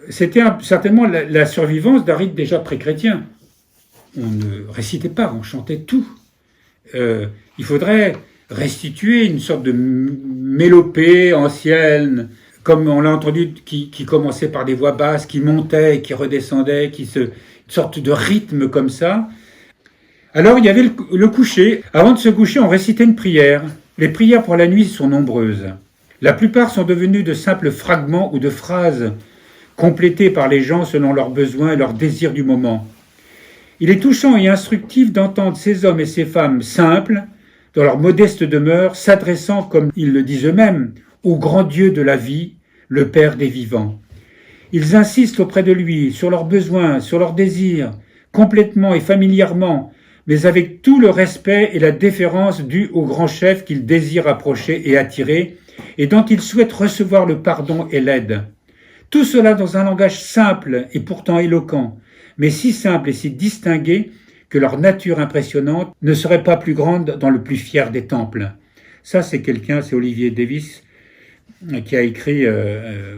c'était certainement la survivance d'un rite déjà pré-chrétien. On ne récitait pas, on chantait tout. Il faudrait restituer une sorte de mélopée ancienne, comme on l'a entendu, qui commençait par des voix basses, qui montaient, qui redescendaient, une sorte de rythme comme ça. Alors il y avait le coucher. Avant de se coucher, on récitait une prière. Les prières pour la nuit sont nombreuses. La plupart sont devenues de simples fragments ou de phrases complétées par les gens selon leurs besoins et leurs désirs du moment. Il est touchant et instructif d'entendre ces hommes et ces femmes simples, dans leur modeste demeure, s'adressant, comme ils le disent eux-mêmes, au grand Dieu de la vie, le Père des vivants. Ils insistent auprès de lui sur leurs besoins, sur leurs désirs, complètement et familièrement, mais avec tout le respect et la déférence dus au grand chef qu'ils désirent approcher et attirer, et dont ils souhaitent recevoir le pardon et l'aide. Tout cela dans un langage simple et pourtant éloquent, mais si simple et si distingué que leur nature impressionnante ne serait pas plus grande dans le plus fier des temples. Ça, c'est Olivier Davis, qui a écrit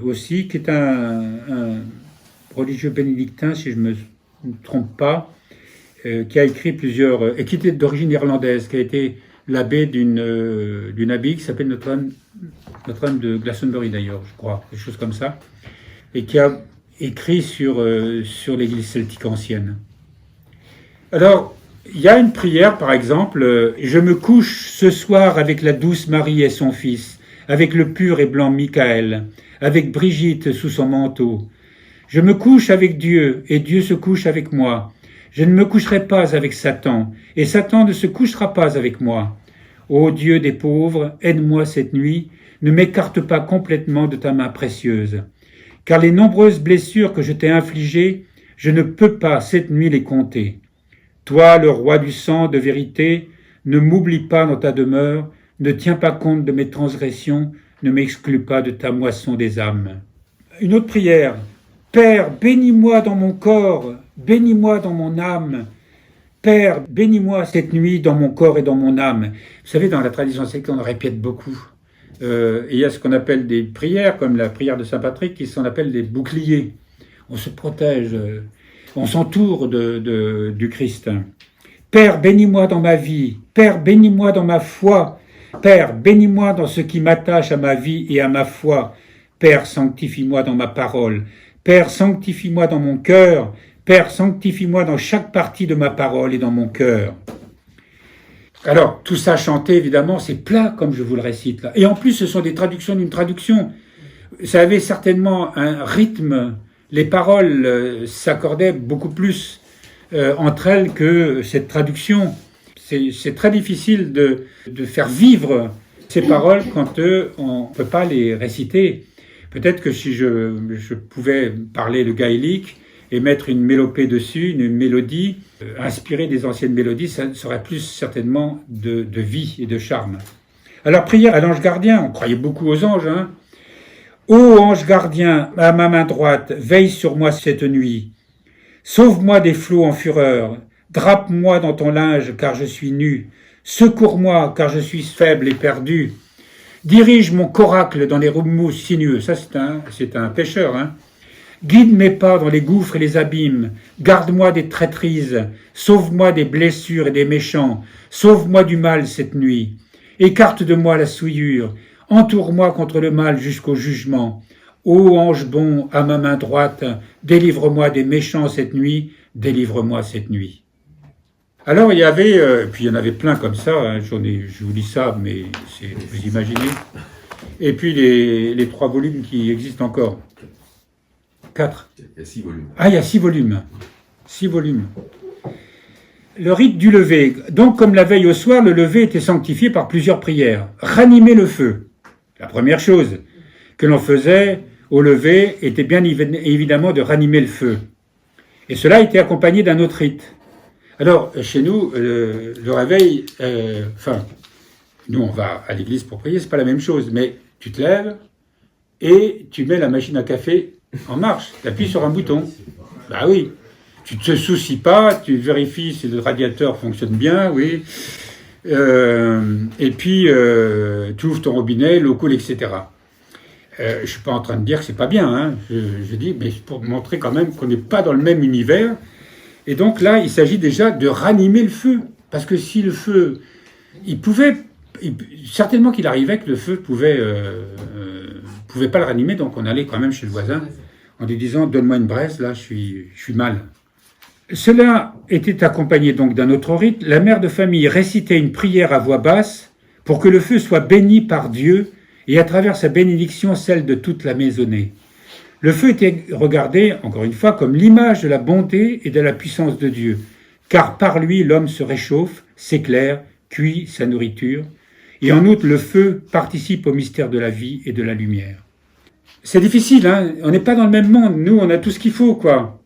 aussi, qui est un religieux bénédictin, si je ne me trompe pas, qui a écrit plusieurs, et qui était d'origine irlandaise, qui a été l'abbé d'une abbaye qui s'appelle Notre-Dame de Glastonbury d'ailleurs, je crois, quelque chose comme ça, et qui a écrit sur l'Église celtique ancienne. Alors, il y a une prière, par exemple, « Je me couche ce soir avec la douce Marie et son fils, avec le pur et blanc Michael, avec Brigitte sous son manteau. Je me couche avec Dieu, et Dieu se couche avec moi. Je ne me coucherai pas avec Satan, et Satan ne se couchera pas avec moi. Ô Dieu des pauvres, aide-moi cette nuit, ne m'écarte pas complètement de ta main précieuse. Car les nombreuses blessures que je t'ai infligées, je ne peux pas cette nuit les compter. Toi, le roi du sang de vérité, ne m'oublie pas dans ta demeure, ne tiens pas compte de mes transgressions, ne m'exclus pas de ta moisson des âmes. » Une autre prière. « Père, bénis-moi dans mon corps, bénis-moi dans mon âme. Père, bénis-moi cette nuit dans mon corps et dans mon âme. » Vous savez, dans la tradition secte, on répète beaucoup. Et il y a ce qu'on appelle des prières, comme la prière de Saint Patrick, qui s'en appelle des boucliers. On se protège, on s'entoure du Christ. Père, bénis-moi dans ma vie. Père, bénis-moi dans ma foi. Père, bénis-moi dans ce qui m'attache à ma vie et à ma foi. Père, sanctifie-moi dans ma parole. Père, sanctifie-moi dans mon cœur. Père, sanctifie-moi dans chaque partie de ma parole et dans mon cœur. Alors, tout ça chanté, évidemment, c'est plat, comme je vous le récite là. Et en plus, ce sont des traductions d'une traduction. Ça avait certainement un rythme. Les paroles s'accordaient beaucoup plus entre elles que cette traduction. C'est très difficile de faire vivre ces paroles quand on ne peut pas les réciter. Peut-être que si je pouvais parler le gaélique et mettre une mélopée dessus, une mélodie, inspirée des anciennes mélodies, ça aurait plus certainement de vie et de charme. Alors, prière à l'ange gardien, on croyait beaucoup aux anges, hein. Ô ange gardien, à ma main droite, veille sur moi cette nuit. Sauve-moi des flots en fureur, drape-moi dans ton linge, car je suis nu. Secours-moi, car je suis faible et perdu. Dirige mon coracle dans les remous sinueux. Ça, c'est un pêcheur, hein. Guide mes pas dans les gouffres et les abîmes. Garde-moi des traîtrises. Sauve-moi des blessures et des méchants. Sauve-moi du mal cette nuit. Écarte de moi la souillure. Entoure-moi contre le mal jusqu'au jugement. Ô ange bon, à ma main droite, délivre-moi des méchants cette nuit. Délivre-moi cette nuit. Alors il y avait, puis il y en avait plein comme ça, hein, je vous lis ça, mais vous imaginez. Et puis les 3 volumes qui existent encore. 4. Il y a 6 volumes. Ah, il y a 6 volumes. 6 volumes. Le rite du lever. Donc, comme la veille au soir, le lever était sanctifié par plusieurs prières. Ranimer le feu. La première chose que l'on faisait au lever était bien évidemment de ranimer le feu. Et cela était accompagné d'un autre rite. Alors, chez nous, le réveil, nous on va à l'église pour prier, c'est pas la même chose, mais tu te lèves et tu mets la machine à café en marche, tu appuies sur un bouton. Bah oui, tu te soucies pas, tu vérifies si le radiateur fonctionne bien, oui. Et puis, tu ouvres ton robinet, l'eau coule, etc. Je suis pas en train de dire que c'est pas bien, hein. Je dis, mais pour montrer quand même qu'on n'est pas dans le même univers. Et donc là, il s'agit déjà de ranimer le feu. Parce que si le feu, certainement qu'il arrivait que le feu pouvait pas le ranimer, donc on allait quand même chez le voisin en lui disant, donne-moi une braise, là, je suis mal. Cela était accompagné donc d'un autre rite. La mère de famille récitait une prière à voix basse pour que le feu soit béni par Dieu et à travers sa bénédiction, celle de toute la maisonnée. Le feu était regardé, encore une fois, comme l'image de la bonté et de la puissance de Dieu, car par lui l'homme se réchauffe, s'éclaire, cuit sa nourriture, et en outre le feu participe au mystère de la vie et de la lumière. C'est difficile, hein, on n'est pas dans le même monde, nous on a tout ce qu'il faut, quoi.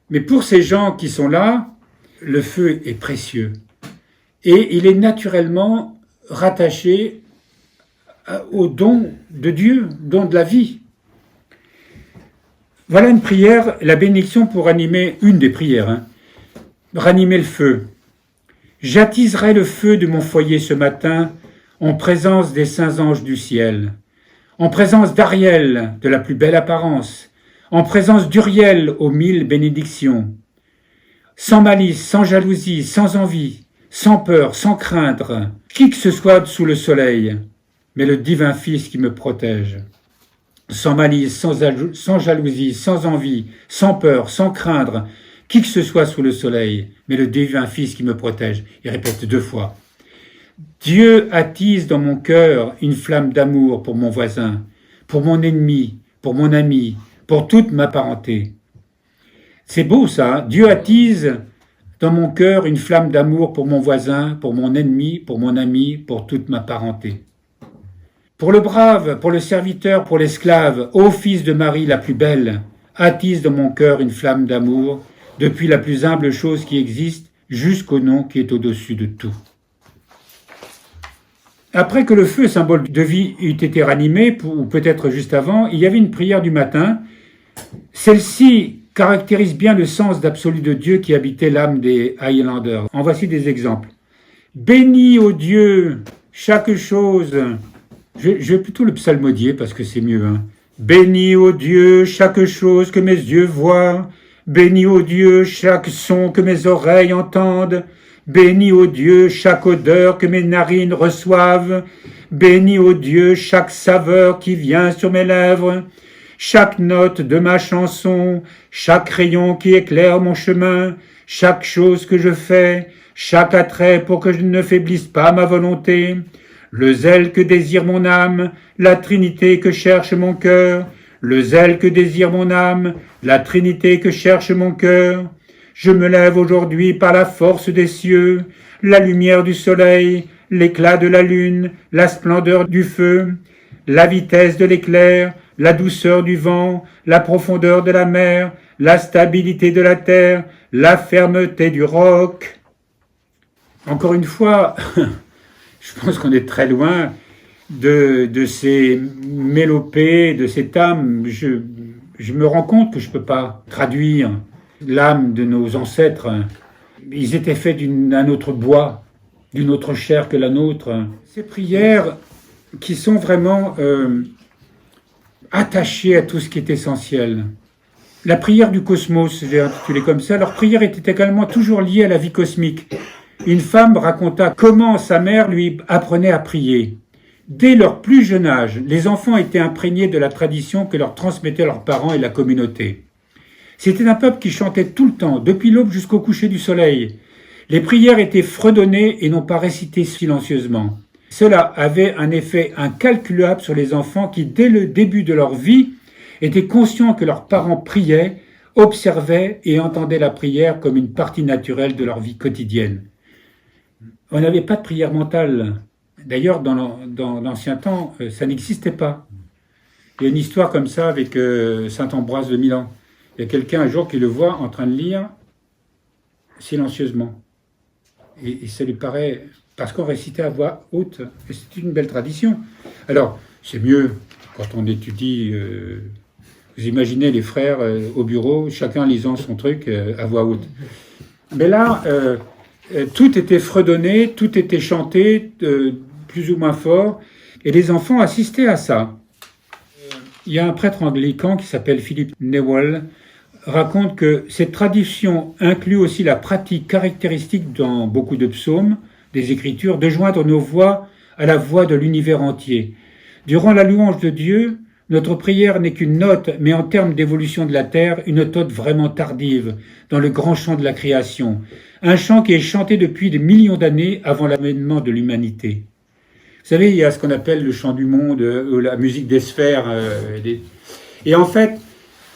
Mais pour ces gens qui sont là, le feu est précieux, et il est naturellement rattaché au don de Dieu, don de la vie. Voilà une prière, la bénédiction pour ranimer, une des prières, hein. Ranimer le feu. J'attiserai le feu de mon foyer ce matin en présence des saints anges du ciel, en présence d'Ariel de la plus belle apparence, en présence d'Uriel aux 1000 bénédictions, sans malice, sans jalousie, sans envie, sans peur, sans craindre, qui que ce soit sous le soleil, mais le divin Fils qui me protège. Sans malice, sans jalousie, sans envie, sans peur, sans craindre, qui que ce soit sous le soleil, mais le divin Fils qui me protège. Il répète 2 fois. Dieu attise dans mon cœur une flamme d'amour pour mon voisin, pour mon ennemi, pour mon ami, pour toute ma parenté. C'est beau ça, hein. Dieu attise dans mon cœur une flamme d'amour pour mon voisin, pour mon ennemi, pour mon ami, pour toute ma parenté. Pour le brave, pour le serviteur, pour l'esclave, ô fils de Marie la plus belle, attise dans mon cœur une flamme d'amour, depuis la plus humble chose qui existe, jusqu'au nom qui est au-dessus de tout. Après que le feu, symbole de vie, eût été ranimé, ou peut-être juste avant, il y avait une prière du matin. Celle-ci caractérise bien le sens d'absolu de Dieu qui habitait l'âme des Highlanders. En voici des exemples. Bénis, ô Dieu, chaque chose Je vais plutôt le psalmodier parce que c'est mieux. Hein. Bénis, ô Dieu, chaque chose que mes yeux voient. Bénis, ô Dieu, chaque son que mes oreilles entendent. Bénis, ô Dieu, chaque odeur que mes narines reçoivent. Bénis, ô Dieu, chaque saveur qui vient sur mes lèvres. Chaque note de ma chanson, chaque rayon qui éclaire mon chemin, chaque chose que je fais, chaque attrait pour que je ne faiblisse pas ma volonté, le zèle que désire mon âme, la Trinité que cherche mon cœur, le zèle que désire mon âme, la Trinité que cherche mon cœur. Je me lève aujourd'hui par la force des cieux, la lumière du soleil, l'éclat de la lune, la splendeur du feu, la vitesse de l'éclair, la douceur du vent, la profondeur de la mer, la stabilité de la terre, la fermeté du roc. Encore une fois, je pense qu'on est très loin de ces mélopées, de cette âme. Je me rends compte que je ne peux pas traduire l'âme de nos ancêtres. Ils étaient faits d'un autre bois, d'une autre chair que la nôtre. Ces prières qui sont vraiment attachées à tout ce qui est essentiel. La prière du cosmos, j'ai intitulé comme ça, leur prière était également toujours liée à la vie cosmique. Une femme raconta comment sa mère lui apprenait à prier. Dès leur plus jeune âge, les enfants étaient imprégnés de la tradition que leur transmettaient leurs parents et la communauté. C'était un peuple qui chantait tout le temps, depuis l'aube jusqu'au coucher du soleil. Les prières étaient fredonnées et non pas récitées silencieusement. Cela avait un effet incalculable sur les enfants qui, dès le début de leur vie, étaient conscients que leurs parents priaient, observaient et entendaient la prière comme une partie naturelle de leur vie quotidienne. On n'avait pas de prière mentale. D'ailleurs, dans l'ancien temps, ça n'existait pas. Il y a une histoire comme ça avec saint Ambroise de Milan. Il y a quelqu'un un jour qui le voit en train de lire silencieusement. Et ça lui paraît... Parce qu'on récitait à voix haute, et c'est une belle tradition. Alors, c'est mieux quand on étudie... vous imaginez les frères au bureau, chacun lisant son truc à voix haute. Mais là... tout était fredonné, tout était chanté, plus ou moins fort, et les enfants assistaient à ça. Il y a un prêtre anglican qui s'appelle Philip Newell, raconte que cette tradition inclut aussi la pratique caractéristique dans beaucoup de psaumes, des Écritures, de joindre nos voix à la voix de l'univers entier. Durant la louange de Dieu, notre prière n'est qu'une note, mais en termes d'évolution de la terre, une note vraiment tardive, dans le grand chant de la création. Un chant qui est chanté depuis des millions d'années avant l'avènement de l'humanité. Vous savez, il y a ce qu'on appelle le chant du monde, la musique des sphères. Et en fait,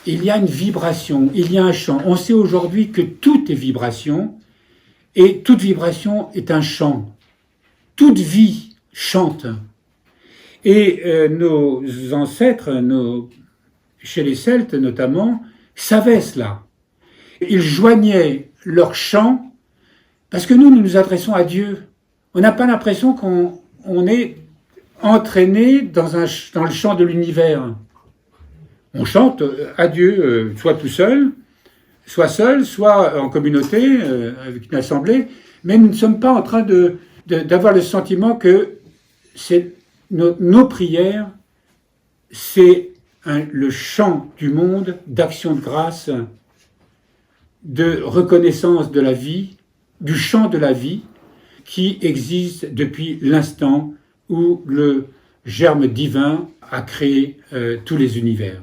il y a une vibration, il y a un chant. On sait aujourd'hui que tout est vibration, et toute vibration est un chant. Toute vie chante. Et nos ancêtres, chez les Celtes notamment, savaient cela. Ils joignaient leur chant, parce que nous nous adressons à Dieu. On n'a pas l'impression qu'on est entraîné dans le chant de l'univers. On chante à Dieu, soit tout seul, soit en communauté, avec une assemblée, mais nous ne sommes pas en train d'avoir le sentiment que nos prières, c'est le chant du monde, d'action de grâce, de reconnaissance de la vie, du chant de la vie, qui existe depuis l'instant où le germe divin a créé tous les univers.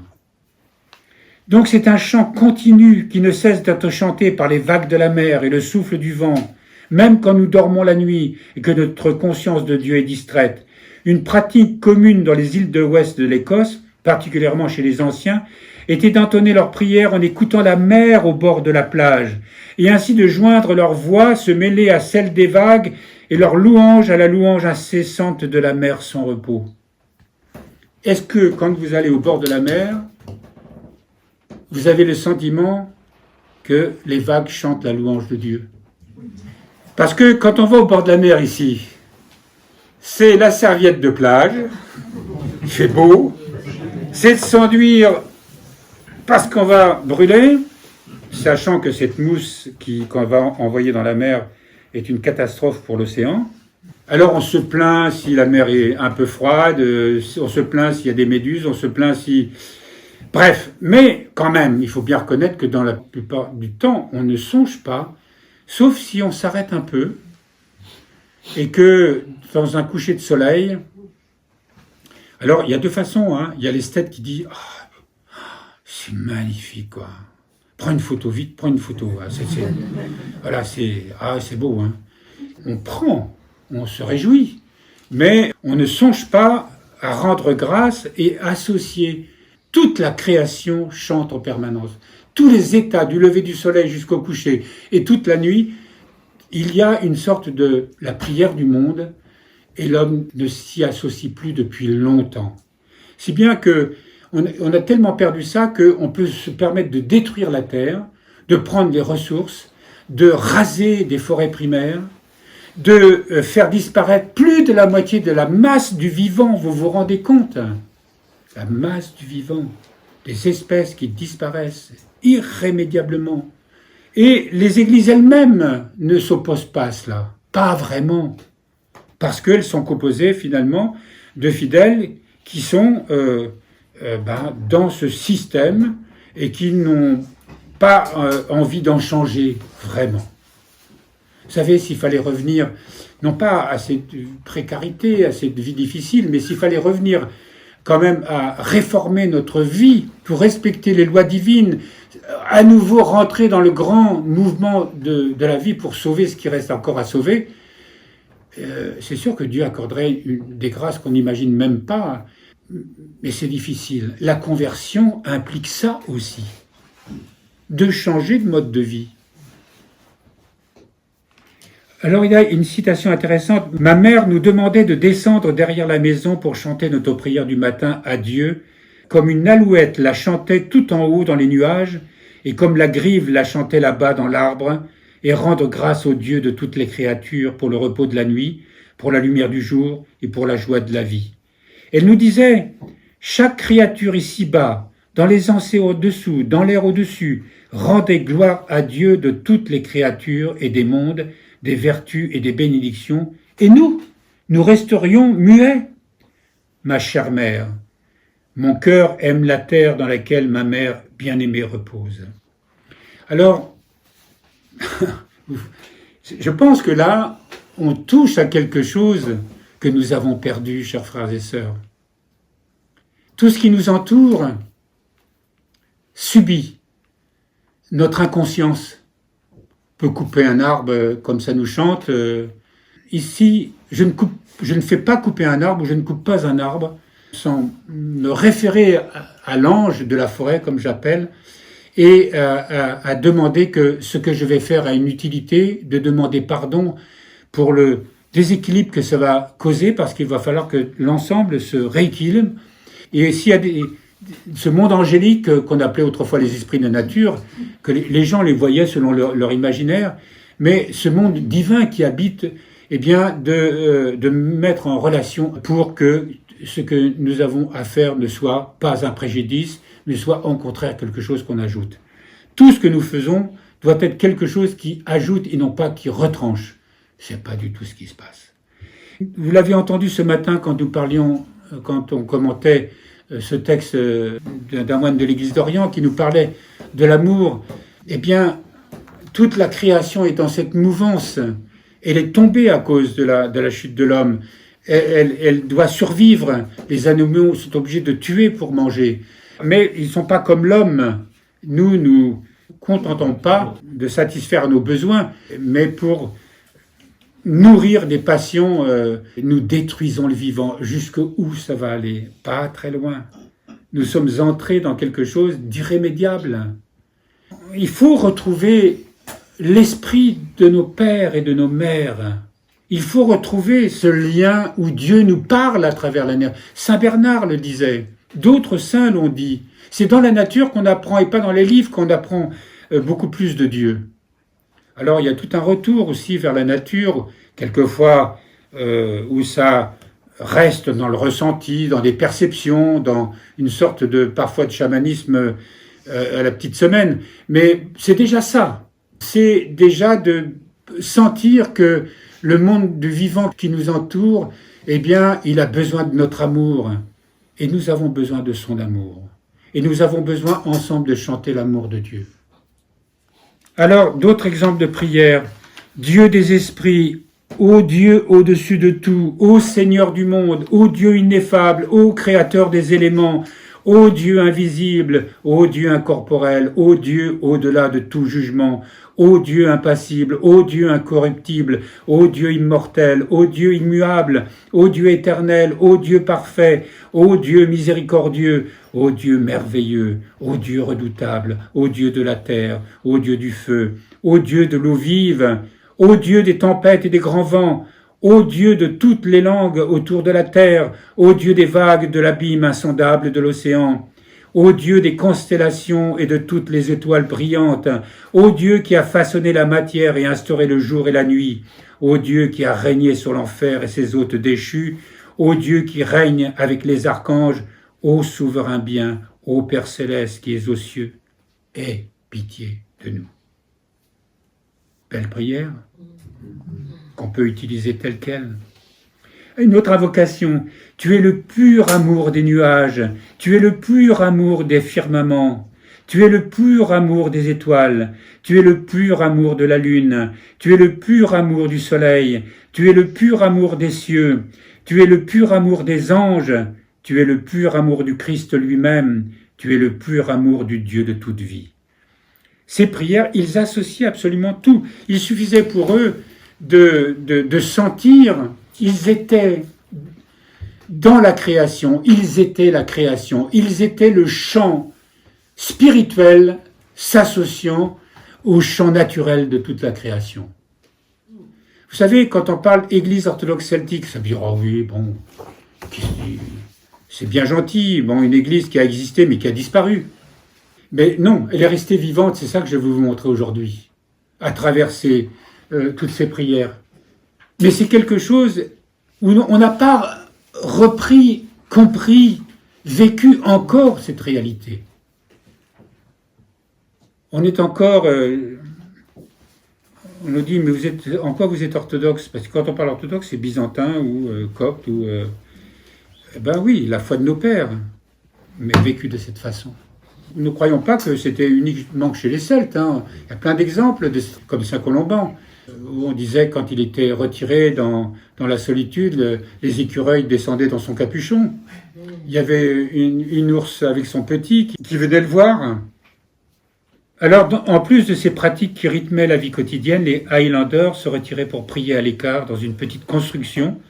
Donc c'est un chant continu qui ne cesse d'être chanté par les vagues de la mer et le souffle du vent, même quand nous dormons la nuit et que notre conscience de Dieu est distraite. Une pratique commune dans les îles de l'ouest de l'Écosse, particulièrement chez les anciens, était d'entonner leurs prières en écoutant la mer au bord de la plage, et ainsi de joindre leur voix, se mêler à celle des vagues, et leur louange à la louange incessante de la mer sans repos. Est-ce que, quand vous allez au bord de la mer, vous avez le sentiment que les vagues chantent la louange de Dieu? Parce que quand on va au bord de la mer ici, c'est la serviette de plage, il fait beau, c'est de s'enduire parce qu'on va brûler, sachant que cette mousse qu'on va envoyer dans la mer est une catastrophe pour l'océan. Alors on se plaint si la mer est un peu froide, on se plaint s'il y a des méduses, on se plaint si... Bref, mais quand même, il faut bien reconnaître que dans la plupart du temps, on ne songe pas, sauf si on s'arrête un peu, et que dans un coucher de soleil... Alors il y a deux façons, hein. Il y a l'esthète qui dit « c'est magnifique, quoi. Prends une photo, vite, prends une photo. Voilà, c'est beau, hein. » On prend, on se réjouit, mais on ne songe pas à rendre grâce et associer. Toute la création chante en permanence. Tous les états, du lever du soleil jusqu'au coucher, et toute la nuit, il y a une sorte de la prière du monde, et l'homme ne s'y associe plus depuis longtemps. Si bien que on a tellement perdu ça qu'on peut se permettre de détruire la terre, de prendre les ressources, de raser des forêts primaires, de faire disparaître plus de la moitié de la masse du vivant, vous vous rendez compte? La masse du vivant, des espèces qui disparaissent irrémédiablement. Et les églises elles-mêmes ne s'opposent pas à cela, pas vraiment, parce qu'elles sont composées finalement de fidèles qui sont dans ce système et qui n'ont pas envie d'en changer vraiment. Vous savez, s'il fallait revenir, non pas à cette précarité, à cette vie difficile, mais s'il fallait revenir quand même à réformer notre vie pour respecter les lois divines, à nouveau rentrer dans le grand mouvement de la vie pour sauver ce qui reste encore à sauver, c'est sûr que Dieu accorderait des grâces qu'on n'imagine même pas, mais c'est difficile. La conversion implique ça aussi, de changer de mode de vie. Alors il y a une citation intéressante. « Ma mère nous demandait de descendre derrière la maison pour chanter notre prière du matin à Dieu, comme une alouette la chantait tout en haut dans les nuages, et comme la grive la chantait là-bas dans l'arbre, et rendre grâce au Dieu de toutes les créatures pour le repos de la nuit, pour la lumière du jour et pour la joie de la vie. Elle nous disait, chaque créature ici-bas, dans les océans au-dessous, dans l'air au-dessus, rendez gloire à Dieu de toutes les créatures et des mondes, des vertus et des bénédictions, et nous resterions muets. Ma chère mère, mon cœur aime la terre dans laquelle ma mère bien-aimée repose. » Alors, je pense que là, on touche à quelque chose que nous avons perdu, chers frères et sœurs. Tout ce qui nous entoure subit notre inconscience. Peut couper un arbre comme ça nous chante. Ici, je ne fais pas couper un arbre, ou je ne coupe pas un arbre sans me référer à l'ange de la forêt, comme j'appelle, et à demander que ce que je vais faire a une utilité, de demander pardon pour le déséquilibre que ça va causer, parce qu'il va falloir que l'ensemble se rééquilibre. Et s'il y a ce monde angélique qu'on appelait autrefois les esprits de nature, que les gens les voyaient selon leur imaginaire, mais ce monde divin qui habite, eh bien, de mettre en relation pour que ce que nous avons à faire ne soit pas un préjudice, mais soit au contraire quelque chose qu'on ajoute. Tout ce que nous faisons doit être quelque chose qui ajoute et non pas qui retranche. C'est pas du tout ce qui se passe. Vous l'avez entendu ce matin quand nous parlions, quand on commentait ce texte d'un moine de l'Église d'Orient qui nous parlait de l'amour. Eh bien, toute la création est dans cette mouvance. Elle est tombée à cause de la chute de l'homme. Elle doit survivre. Les animaux sont obligés de tuer pour manger. Mais ils ne sont pas comme l'homme. Nous ne contentons pas de satisfaire nos besoins, mais pour nourrir des passions, nous détruisons le vivant. Jusqu'où ça va aller? Pas très loin. Nous sommes entrés dans quelque chose d'irrémédiable. Il faut retrouver l'esprit de nos pères et de nos mères. Il faut retrouver ce lien où Dieu nous parle à travers la nature. Saint Bernard le disait. D'autres saints l'ont dit. C'est dans la nature qu'on apprend et pas dans les livres qu'on apprend beaucoup plus de Dieu. Alors il y a tout un retour aussi vers la nature, quelquefois où ça reste dans le ressenti, dans des perceptions, dans une sorte de parfois de chamanisme à la petite semaine. Mais c'est déjà ça. C'est déjà de sentir que le monde du vivant qui nous entoure, eh bien, il a besoin de notre amour. Et nous avons besoin de son amour. Et nous avons besoin ensemble de chanter l'amour de Dieu. Alors, d'autres exemples de prière. Dieu des esprits, ô Dieu au-dessus de tout, ô Seigneur du monde, ô Dieu ineffable, ô Créateur des éléments, ô Dieu invisible, ô Dieu incorporel, ô Dieu au-delà de tout jugement, ô Dieu impassible, ô Dieu incorruptible, ô Dieu immortel, ô Dieu immuable, ô Dieu éternel, ô Dieu parfait, ô Dieu miséricordieux, ô Dieu merveilleux, ô Dieu redoutable, ô Dieu de la terre, ô Dieu du feu, ô Dieu de l'eau vive, ô Dieu des tempêtes et des grands vents, ô Dieu de toutes les langues autour de la terre, ô Dieu des vagues de l'abîme insondable de l'océan, ô Dieu des constellations et de toutes les étoiles brillantes, ô Dieu qui a façonné la matière et instauré le jour et la nuit, ô Dieu qui a régné sur l'enfer et ses hôtes déchus, ô Dieu qui règne avec les archanges, ô souverain bien, ô Père céleste qui es aux cieux, aie pitié de nous. Belle prière qu'on peut utiliser telle quelle. Une autre invocation. Tu es le pur amour des nuages, tu es le pur amour des firmaments, tu es le pur amour des étoiles, tu es le pur amour de la lune, tu es le pur amour du soleil, tu es le pur amour des cieux, tu es le pur amour des anges, tu es le pur amour du Christ lui-même, tu es le pur amour du Dieu de toute vie. Ces prières, ils associaient absolument tout. Il suffisait pour eux de sentir, ils étaient dans la création, ils étaient la création, ils étaient le chant spirituel s'associant au chant naturel de toute la création. Vous savez, quand on parle Église orthodoxe celtique, ça veut dire, oh oui, bon, c'est bien gentil, bon, une église qui a existé mais qui a disparu. Mais non, elle est restée vivante, c'est ça que je vais vous montrer aujourd'hui, à travers toutes ces prières. Mais c'est quelque chose où on n'a pas repris, compris, vécu encore cette réalité. On est encore... on nous dit, mais en quoi vous êtes orthodoxe? Parce que quand on parle orthodoxe, c'est byzantin ou copte ou... ben oui, la foi de nos pères, mais vécue de cette façon. Nous ne croyons pas que c'était uniquement chez les Celtes. Hein. Il y a plein d'exemples, comme Saint Colomban, où on disait quand il était retiré dans la solitude, les écureuils descendaient dans son capuchon. Il y avait une ours avec son petit qui venait le voir. Alors, en plus de ces pratiques qui rythmaient la vie quotidienne, les Highlanders se retiraient pour prier à l'écart dans une petite construction,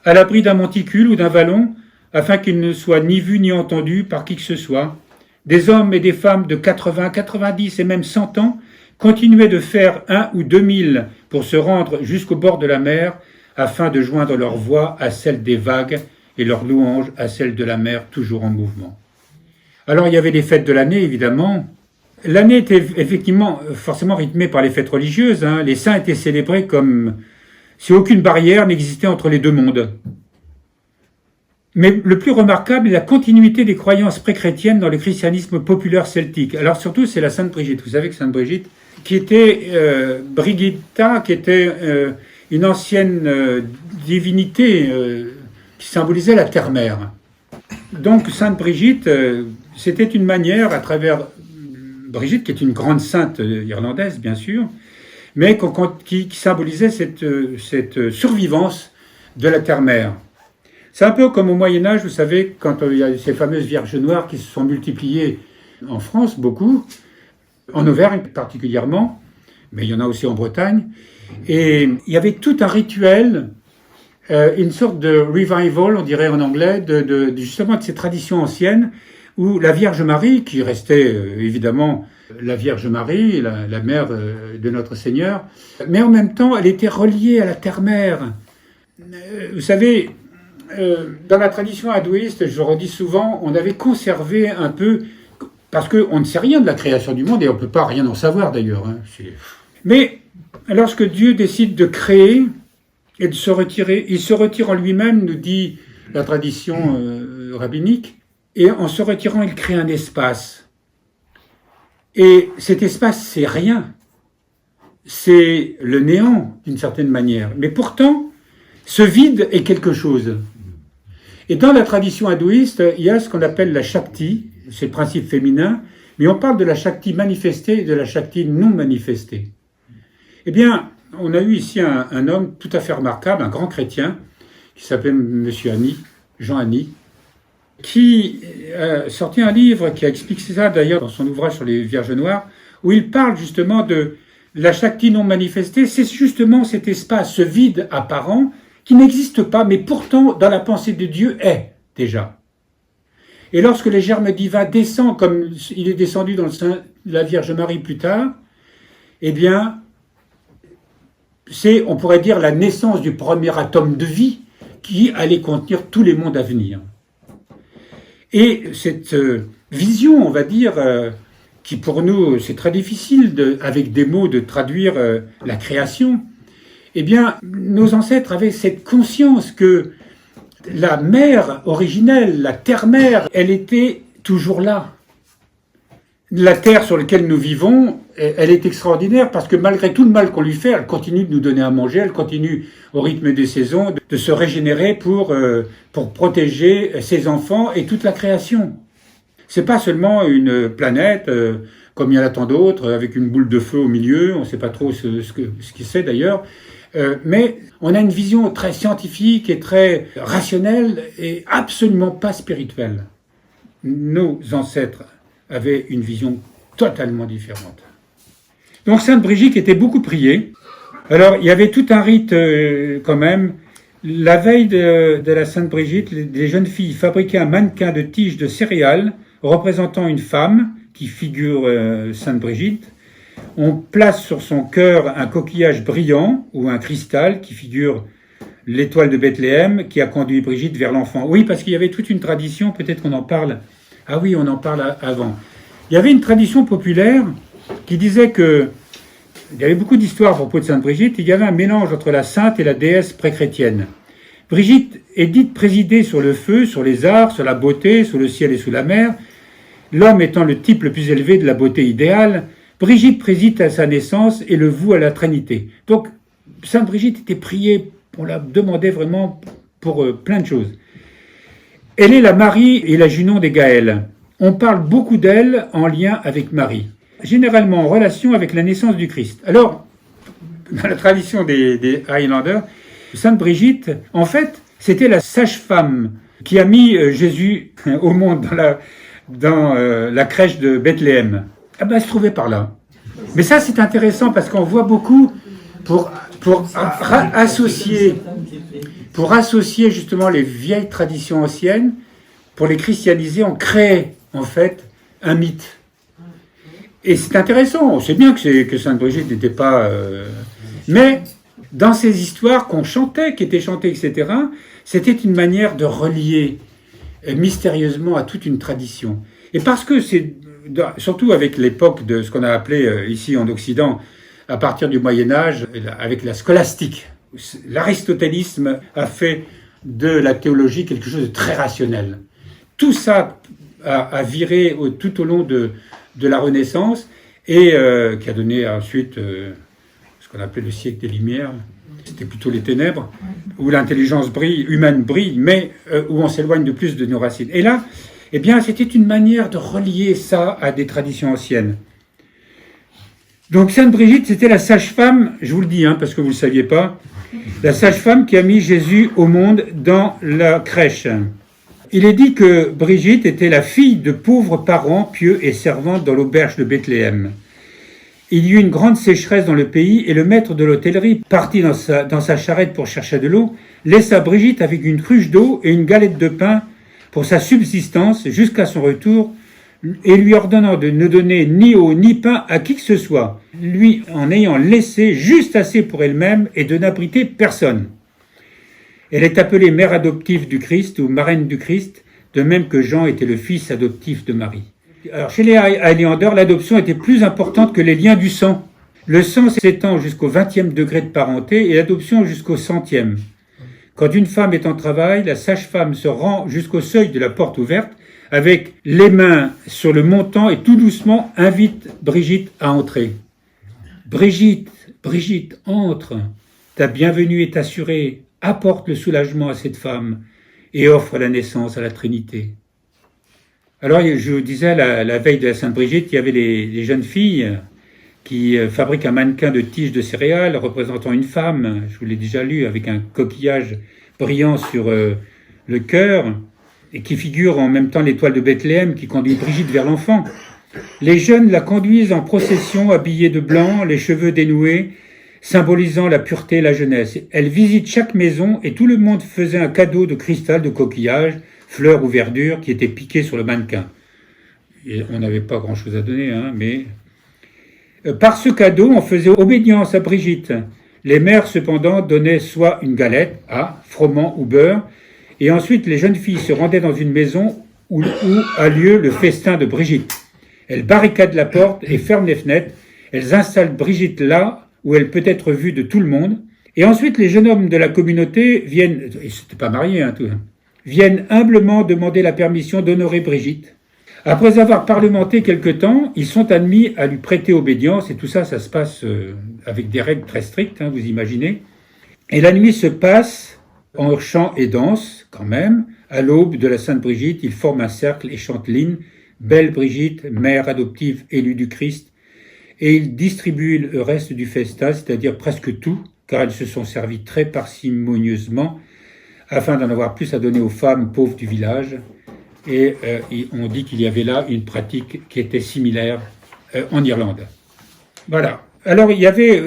à l'abri d'un monticule ou d'un vallon, afin qu'ils ne soient ni vus ni entendus par qui que ce soit. Des hommes et des femmes de 80, 90 et même 100 ans continuaient de faire 1 ou 2 milles pour se rendre jusqu'au bord de la mer afin de joindre leur voix à celle des vagues et leur louange à celle de la mer toujours en mouvement. Alors il y avait les fêtes de l'année évidemment. L'année était effectivement forcément rythmée par les fêtes religieuses. Hein. Les saints étaient célébrés comme si aucune barrière n'existait entre les deux mondes. Mais le plus remarquable est la continuité des croyances pré-chrétiennes dans le christianisme populaire celtique. Alors surtout, c'est la Sainte Brigitte. Vous savez que Sainte Brigitte, qui était Brigitta, qui était une ancienne divinité qui symbolisait la terre-mère. Donc Sainte Brigitte, c'était une manière, à travers Brigitte, qui est une grande sainte irlandaise, bien sûr, mais qui symbolisait cette survivance de la terre-mère. C'est un peu comme au Moyen-Âge, vous savez, quand il y a ces fameuses Vierges noires qui se sont multipliées en France, beaucoup, en Auvergne particulièrement, mais il y en a aussi en Bretagne. Et il y avait tout un rituel, une sorte de revival, on dirait en anglais, justement de ces traditions anciennes, où la Vierge Marie, qui restait évidemment la Vierge Marie, la mère de notre Seigneur, mais en même temps, elle était reliée à la terre-mère. Vous savez... dans la tradition hindouiste, je le redis souvent, on avait conservé un peu, parce qu'on ne sait rien de la création du monde, et on ne peut pas rien en savoir d'ailleurs. Hein, mais lorsque Dieu décide de créer et de se retirer, il se retire en lui-même, nous dit la tradition rabbinique, et en se retirant, il crée un espace. Et cet espace, c'est rien. c'est le néant d'une certaine manière. Mais pourtant, ce vide est quelque chose. Et dans la tradition hindouiste, il y a ce qu'on appelle la Shakti, c'est le principe féminin, mais on parle de la Shakti manifestée et de la Shakti non manifestée. Eh bien, on a eu ici un homme tout à fait remarquable, un grand chrétien, qui s'appelait M. Annie, Jean Annie, qui a sorti un livre qui a expliqué ça d'ailleurs dans son ouvrage sur les Vierges Noires, où il parle justement de la Shakti non manifestée, c'est justement cet espace, ce vide apparent, qui n'existe pas, mais pourtant dans la pensée de Dieu est déjà. Et lorsque les germes divins descendent, comme il est descendu dans le sein de la Vierge Marie plus tard, eh bien, c'est, on pourrait dire, la naissance du premier atome de vie qui allait contenir tous les mondes à venir. Et cette vision, on va dire, qui pour nous, c'est très difficile, avec des mots, de traduire la création, eh bien, nos ancêtres avaient cette conscience que la mère originelle, la terre-mère, elle était toujours là. La terre sur laquelle nous vivons, elle est extraordinaire parce que malgré tout le mal qu'on lui fait, elle continue de nous donner à manger, elle continue au rythme des saisons de se régénérer pour protéger ses enfants et toute la création. C'est pas seulement une planète comme il y en a tant d'autres avec une boule de feu au milieu, on ne sait pas trop ce qu'il c'est d'ailleurs, mais on a une vision très scientifique et très rationnelle et absolument pas spirituelle. Nos ancêtres avaient une vision totalement différente. Donc Sainte Brigitte était beaucoup priée. Alors il y avait tout un rite quand même. La veille de la Sainte Brigitte, les jeunes filles fabriquaient un mannequin de tiges de céréales représentant une femme qui figure Sainte Brigitte. On place sur son cœur un coquillage brillant ou un cristal qui figure l'étoile de Bethléem qui a conduit Brigitte vers l'enfant. Oui, parce qu'il y avait toute une tradition, peut-être qu'on en parle. Ah oui, on en parle avant. Il y avait une tradition populaire qui disait que il y avait beaucoup d'histoires à propos de Sainte Brigitte. Il y avait un mélange entre la sainte et la déesse pré-chrétienne. Brigitte est dite présider sur le feu, sur les arts, sur la beauté, sur le ciel et sous la mer. L'homme étant le type le plus élevé de la beauté idéale, Brigitte préside à sa naissance et le voue à la Trinité. Donc, Sainte Brigitte était priée, on la demandait vraiment pour plein de choses. Elle est la Marie et la Junon des Gaëls. On parle beaucoup d'elle en lien avec Marie, généralement en relation avec la naissance du Christ. Alors, dans la tradition des Highlanders, Sainte Brigitte, en fait, c'était la sage-femme qui a mis Jésus au monde dans la crèche de Bethléem. Ah ben, elle se trouvait par là. Mais ça, c'est intéressant parce qu'on voit beaucoup pour associer justement les vieilles traditions anciennes, pour les christianiser, on crée en fait un mythe. Et c'est intéressant, on sait bien que Sainte Brigitte n'était pas... Mais dans ces histoires qu'on chantait, qui étaient chantées, etc., c'était une manière de relier mystérieusement à toute une tradition. Et parce que c'est, surtout avec l'époque de ce qu'on a appelé ici en Occident, à partir du Moyen-Âge, avec la scolastique, l'aristotélisme a fait de la théologie quelque chose de très rationnel. Tout ça a viré tout au long de la Renaissance et qui a donné ensuite ce qu'on appelait le siècle des Lumières. C'était plutôt les ténèbres, où l'intelligence humaine brille, mais où on s'éloigne de plus de nos racines. Et là, eh bien, c'était une manière de relier ça à des traditions anciennes. Donc Sainte Brigitte, c'était la sage-femme, je vous le dis, parce que vous ne le saviez pas, la sage-femme qui a mis Jésus au monde dans la crèche. Il est dit que Brigitte était la fille de pauvres parents pieux et servante dans l'auberge de Bethléem. Il y eut une grande sécheresse dans le pays et le maître de l'hôtellerie, parti dans sa charrette pour chercher de l'eau, laissa Brigitte avec une cruche d'eau et une galette de pain pour sa subsistance jusqu'à son retour, et lui ordonnant de ne donner ni eau ni pain à qui que ce soit, lui en ayant laissé juste assez pour elle-même et de n'abriter personne. Elle est appelée mère adoptive du Christ ou marraine du Christ, de même que Jean était le fils adoptif de Marie. Alors chez les Highlanders, l'adoption était plus importante que les liens du sang. Le sang s'étend jusqu'au 20e degré de parenté et l'adoption jusqu'au 100e. Quand une femme est en travail, la sage-femme se rend jusqu'au seuil de la porte ouverte avec les mains sur le montant et tout doucement invite Brigitte à entrer. Brigitte Brigitte, entre, ta bienvenue est assurée, apporte le soulagement à cette femme et offre la naissance à la Trinité. » Alors, je vous disais, la veille de la Sainte Brigitte, il y avait les jeunes filles qui fabriquent un mannequin de tiges de céréales représentant une femme, je vous l'ai déjà lu, avec un coquillage brillant sur le cœur, et qui figure en même temps l'étoile de Bethléem qui conduit Brigitte vers l'enfant. Les jeunes la conduisent en procession, habillée de blanc, les cheveux dénoués, symbolisant la pureté et la jeunesse. Elle visite chaque maison et tout le monde faisait un cadeau de cristal, de coquillage, fleurs ou verdure qui étaient piquées sur le mannequin. Et on n'avait pas grand-chose à donner, mais... Par ce cadeau, on faisait obédience à Brigitte. Les mères, cependant, donnaient soit une galette, froment ou beurre, et ensuite les jeunes filles se rendaient dans une maison où a lieu le festin de Brigitte. Elles barricadent la porte et ferment les fenêtres. Elles installent Brigitte là où elle peut être vue de tout le monde. Et ensuite, les jeunes hommes de la communauté viennent, et c'était pas mariés, viennent humblement demander la permission d'honorer Brigitte. Après avoir parlementé quelque temps, ils sont admis à lui prêter obédience, et tout ça, ça se passe avec des règles très strictes, vous imaginez. Et la nuit se passe en chant et danse, quand même. À l'aube de la Sainte Brigitte, ils forment un cercle et chantent l'hymne « Belle Brigitte, mère adoptive élue du Christ ». Et ils distribuent le reste du festin, c'est-à-dire presque tout, car elles se sont servies très parcimonieusement, afin d'en avoir plus à donner aux femmes pauvres du village. Et on dit qu'il y avait là une pratique qui était similaire en Irlande. Voilà. Alors il y avait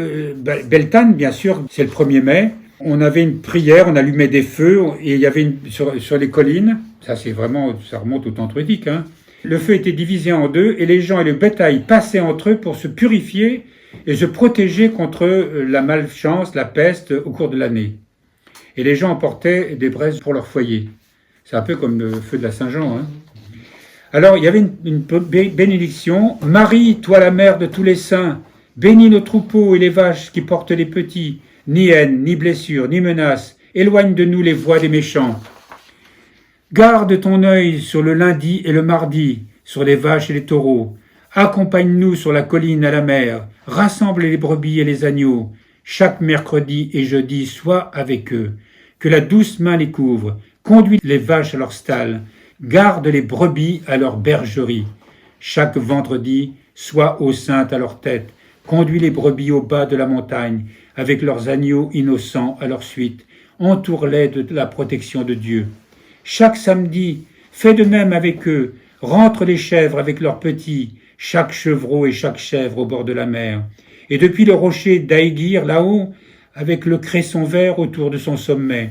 Beltane, bien sûr, c'est le 1er mai. On avait une prière, on allumait des feux, et il y avait sur les collines, ça remonte au temps druidique, le feu était divisé en deux, et les gens et le bétail passaient entre eux pour se purifier et se protéger contre la malchance, la peste au cours de l'année. Et les gens emportaient des braises pour leur foyer. C'est un peu comme le feu de la Saint-Jean. Alors, il y avait une bénédiction. « Marie, toi la mère de tous les saints, bénis nos troupeaux et les vaches qui portent les petits. Ni haine, ni blessure, ni menace. Éloigne de nous les voies des méchants. Garde ton œil sur le lundi et le mardi, sur les vaches et les taureaux. Accompagne-nous sur la colline à la mer. Rassemble les brebis et les agneaux. Chaque mercredi et jeudi, sois avec eux. Que la douce main les couvre. Conduis les vaches à leur stal, garde les brebis à leur bergerie. Chaque vendredi, sois aux saintes à leur tête, conduis les brebis au bas de la montagne, avec leurs agneaux innocents à leur suite, entoure-les de la protection de Dieu. Chaque samedi, fais de même avec eux, rentre les chèvres avec leurs petits, chaque chevreau et chaque chèvre au bord de la mer. Et depuis le rocher d'Aïgir, là-haut, avec le cresson vert autour de son sommet.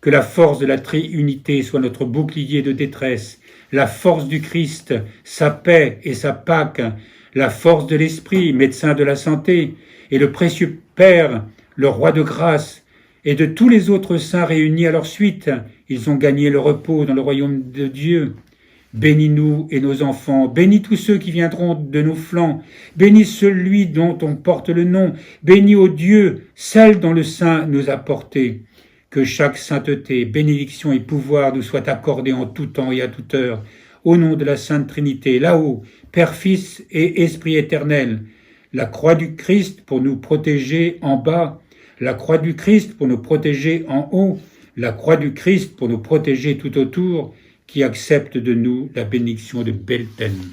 Que la force de la triunité soit notre bouclier de détresse, la force du Christ, sa paix et sa Pâque, la force de l'Esprit, médecin de la santé, et le précieux Père, le Roi de grâce, et de tous les autres saints réunis à leur suite. Ils ont gagné le repos dans le royaume de Dieu. Bénis-nous et nos enfants, bénis tous ceux qui viendront de nos flancs, bénis celui dont on porte le nom, bénis, ô Dieu, celle dont le Saint nous a porté. Que chaque sainteté, bénédiction et pouvoir nous soient accordés en tout temps et à toute heure, au nom de la Sainte Trinité, là-haut, Père, Fils et Esprit éternel. La croix du Christ pour nous protéger en bas, la croix du Christ pour nous protéger en haut, la croix du Christ pour nous protéger tout autour, qui accepte de nous la bénédiction de Beltane.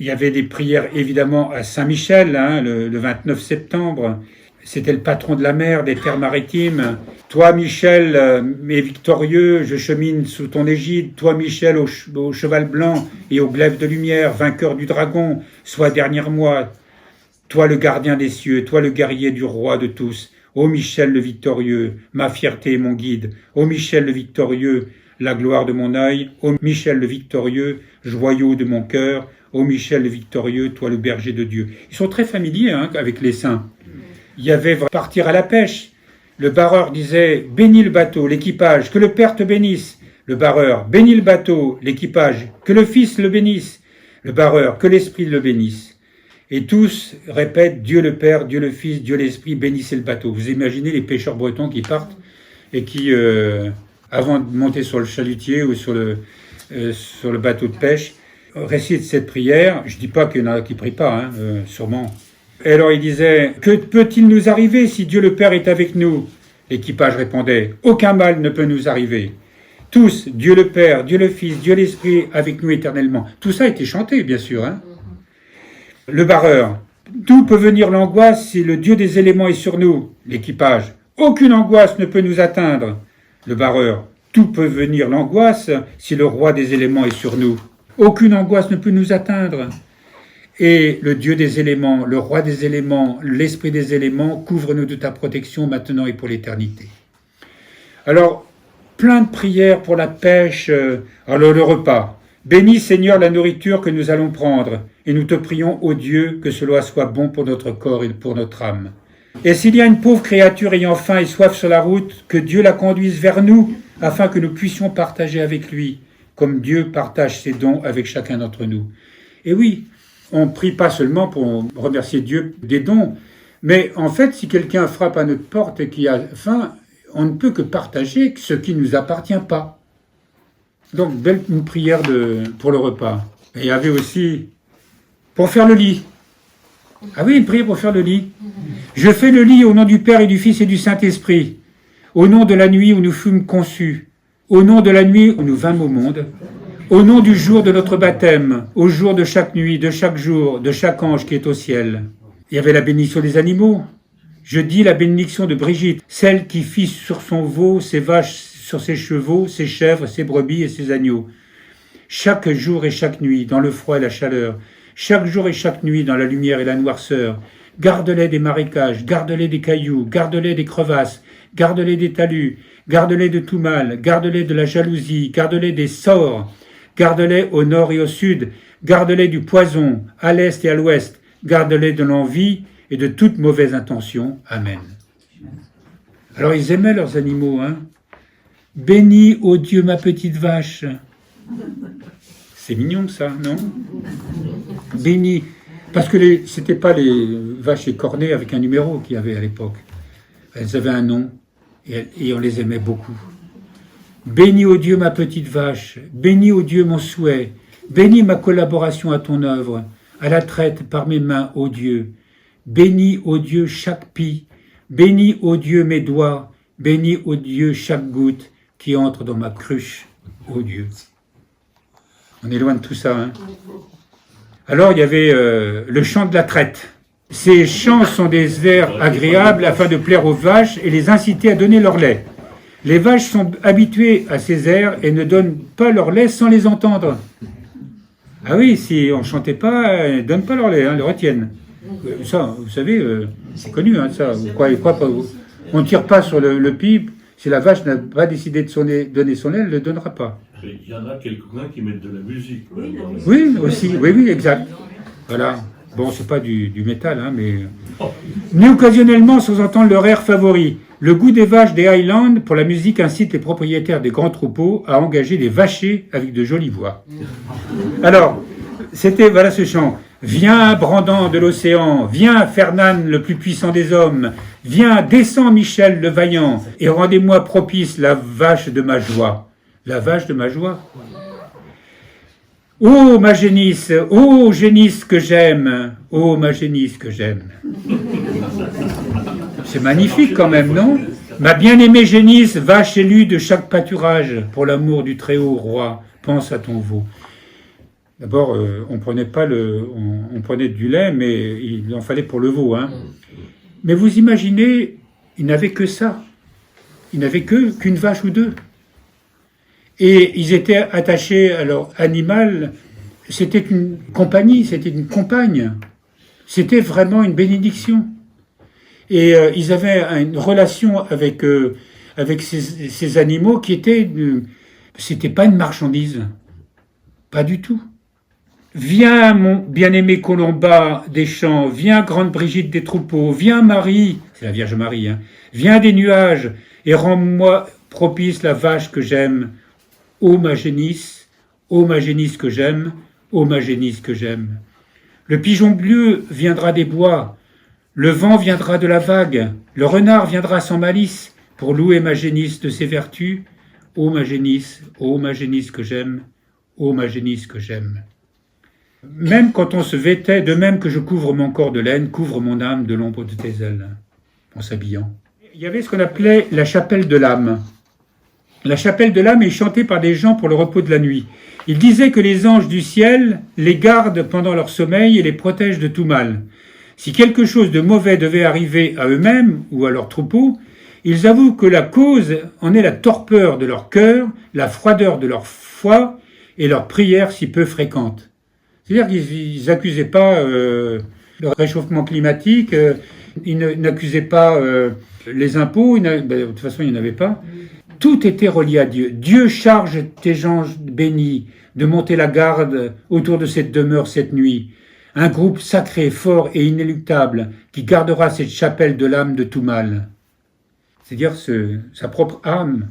Il y avait des prières évidemment à Saint-Michel, le 29 septembre. C'était le patron de la mer, des terres maritimes. Toi, Michel, est victorieux, je chemine sous ton égide. Toi, Michel, au cheval blanc et au glaive de lumière, vainqueur du dragon, sois derrière moi. Toi, le gardien des cieux, toi, le guerrier du roi de tous. Ô Michel le victorieux, ma fierté et mon guide. Ô Michel le victorieux, la gloire de mon œil. Ô Michel le victorieux, joyau de mon cœur. Ô Michel le victorieux, toi, le berger de Dieu. Ils sont très familiers avec les saints. Il y avait partir à la pêche. Le barreur disait « Bénis le bateau, l'équipage, que le Père te bénisse ». Le barreur « Bénis le bateau, l'équipage, que le Fils le bénisse ». Le barreur « Que l'Esprit le bénisse ». Et tous répètent « Dieu le Père, Dieu le Fils, Dieu l'Esprit, bénissez le bateau ». Vous imaginez les pêcheurs bretons qui partent et qui, avant de monter sur le chalutier ou sur le bateau de pêche, récitent cette prière. Je ne dis pas qu'il y en a qui ne prient pas, sûrement. Et alors il disait, que peut-il nous arriver si Dieu le Père est avec nous? L'équipage répondait, aucun mal ne peut nous arriver. Tous, Dieu le Père, Dieu le Fils, Dieu l'Esprit, avec nous éternellement. Tout ça a été chanté, bien sûr. Hein. Le barreur, d'où peut venir l'angoisse si le Dieu des éléments est sur nous? L'équipage, aucune angoisse ne peut nous atteindre. Le barreur, d'où peut venir l'angoisse si le roi des éléments est sur nous? Aucune angoisse ne peut nous atteindre. Et le Dieu des éléments, le roi des éléments, l'esprit des éléments, couvre-nous de ta protection maintenant et pour l'éternité. Alors, plein de prières pour la pêche, alors le repas. Bénis Seigneur la nourriture que nous allons prendre, et nous te prions, ô Dieu, que cela soit bon pour notre corps et pour notre âme. Et s'il y a une pauvre créature ayant faim et soif sur la route, que Dieu la conduise vers nous, afin que nous puissions partager avec lui, comme Dieu partage ses dons avec chacun d'entre nous. Et oui, on ne prie pas seulement pour remercier Dieu des dons, mais en fait, si quelqu'un frappe à notre porte et qui a faim, on ne peut que partager ce qui ne nous appartient pas. Donc, une prière pour le repas. Et il y avait aussi pour faire le lit. Ah oui, une prière pour faire le lit. Je fais le lit au nom du Père et du Fils et du Saint-Esprit, au nom de la nuit où nous fûmes conçus, au nom de la nuit où nous vînmes au monde, au nom du jour de notre baptême, au jour de chaque nuit, de chaque jour, de chaque ange qui est au ciel. Il y avait la bénédiction des animaux. Je dis la bénédiction de Brigitte, celle qui fit sur son veau, ses vaches, sur ses chevaux, ses chèvres, ses brebis et ses agneaux. Chaque jour et chaque nuit, dans le froid et la chaleur, chaque jour et chaque nuit, dans la lumière et la noirceur, garde-les des marécages, garde-les des cailloux, garde-les des crevasses, garde-les des talus, garde-les de tout mal, garde-les de la jalousie, garde-les des sorts, garde-les au nord et au sud, garde-les du poison, à l'est et à l'ouest, garde-les de l'envie et de toute mauvaise intention. Amen. Alors ils aimaient leurs animaux, hein. Bénis, ô Dieu, ma petite vache. C'est mignon ça, non? Bénis. Parce que c'était pas les vaches écornées avec un numéro qu'il y avait à l'époque. Elles avaient un nom et on les aimait beaucoup. Bénis, ô Dieu, ma petite vache. Bénis, ô Dieu, mon souhait. Bénis ma collaboration à ton œuvre, à la traite par mes mains, ô Dieu. Bénis, ô Dieu, chaque pie. Bénis, ô Dieu, mes doigts. Bénis, ô Dieu, chaque goutte qui entre dans ma cruche, ô Dieu. On est loin de tout ça, hein. Alors, il y avait le chant de la traite. Ces chants sont des airs agréables afin de plaire aux vaches et les inciter à donner leur lait. Les vaches sont habituées à ces airs et ne donnent pas leur lait sans les entendre. Ah oui, si on ne chantait pas, elles ne donnent pas leur lait, hein, elles le retiennent. Ça, vous savez, c'est connu, hein, ça. On ne tire pas sur le pipe. Si la vache n'a pas décidé de donner son lait, elle ne le donnera pas. Il y en a quelques-uns qui mettent de la musique. Oui, aussi, oui, exact. Voilà. Bon, c'est pas du métal, hein, mais... Ni occasionnellement sans entendre leur air favori. Le goût des vaches des Highlands pour la musique incite les propriétaires des grands troupeaux à engager des vachers avec de jolies voix. Alors, voilà ce chant. Viens, Brandon de l'océan, viens, Fernand, le plus puissant des hommes, viens, descends, Michel, le vaillant, et rendez-moi propice la vache de ma joie. La vache de ma joie. Ô ma génisse, ô génisse que j'aime, ô ma génisse que j'aime. C'est magnifique quand même, non? Ma bien-aimée génisse, vache élue de chaque pâturage, pour l'amour du Très-Haut Roi, pense à ton veau. D'abord, on prenait du lait, mais il en fallait pour le veau, hein. Mais vous imaginez, ils n'avaient que ça. Ils n'avaient qu'une vache ou deux. Et ils étaient attachés à leur animal. C'était une compagnie, c'était une compagne. C'était vraiment une bénédiction. Et ils avaient une relation avec ces animaux qui était... c'était pas une marchandise. Pas du tout. Viens, mon bien-aimé Colomba des champs, viens, grande Brigitte des troupeaux, viens, Marie, c'est la Vierge Marie, hein, viens des nuages, et rends-moi propice la vache que j'aime. Ô ma génisse que j'aime, ô ma génisse que j'aime. Le pigeon bleu viendra des bois, le vent viendra de la vague, le renard viendra sans malice, pour louer ma génisse de ses vertus. Ô ma génisse que j'aime, ô ma génisse que j'aime. Même quand on se vêtait, de même que je couvre mon corps de laine, couvre mon âme de l'ombre de tes ailes, en s'habillant. Il y avait ce qu'on appelait la chapelle de l'âme. La chapelle de l'âme est chantée par des gens pour le repos de la nuit. Il disait que les anges du ciel les gardent pendant leur sommeil et les protègent de tout mal. Si quelque chose de mauvais devait arriver à eux-mêmes ou à leur troupeau, ils avouent que la cause en est la torpeur de leur cœur, la froideur de leur foi et leur prière si peu fréquente. C'est-à-dire qu'ils n'accusaient pas le réchauffement climatique, ils n'accusaient pas les impôts, de toute façon il n'y en avait pas. Tout était relié à Dieu. Dieu charge tes anges bénis de monter la garde autour de cette demeure cette nuit. Un groupe sacré, fort et inéluctable qui gardera cette chapelle de l'âme de tout mal. C'est-à-dire sa propre âme.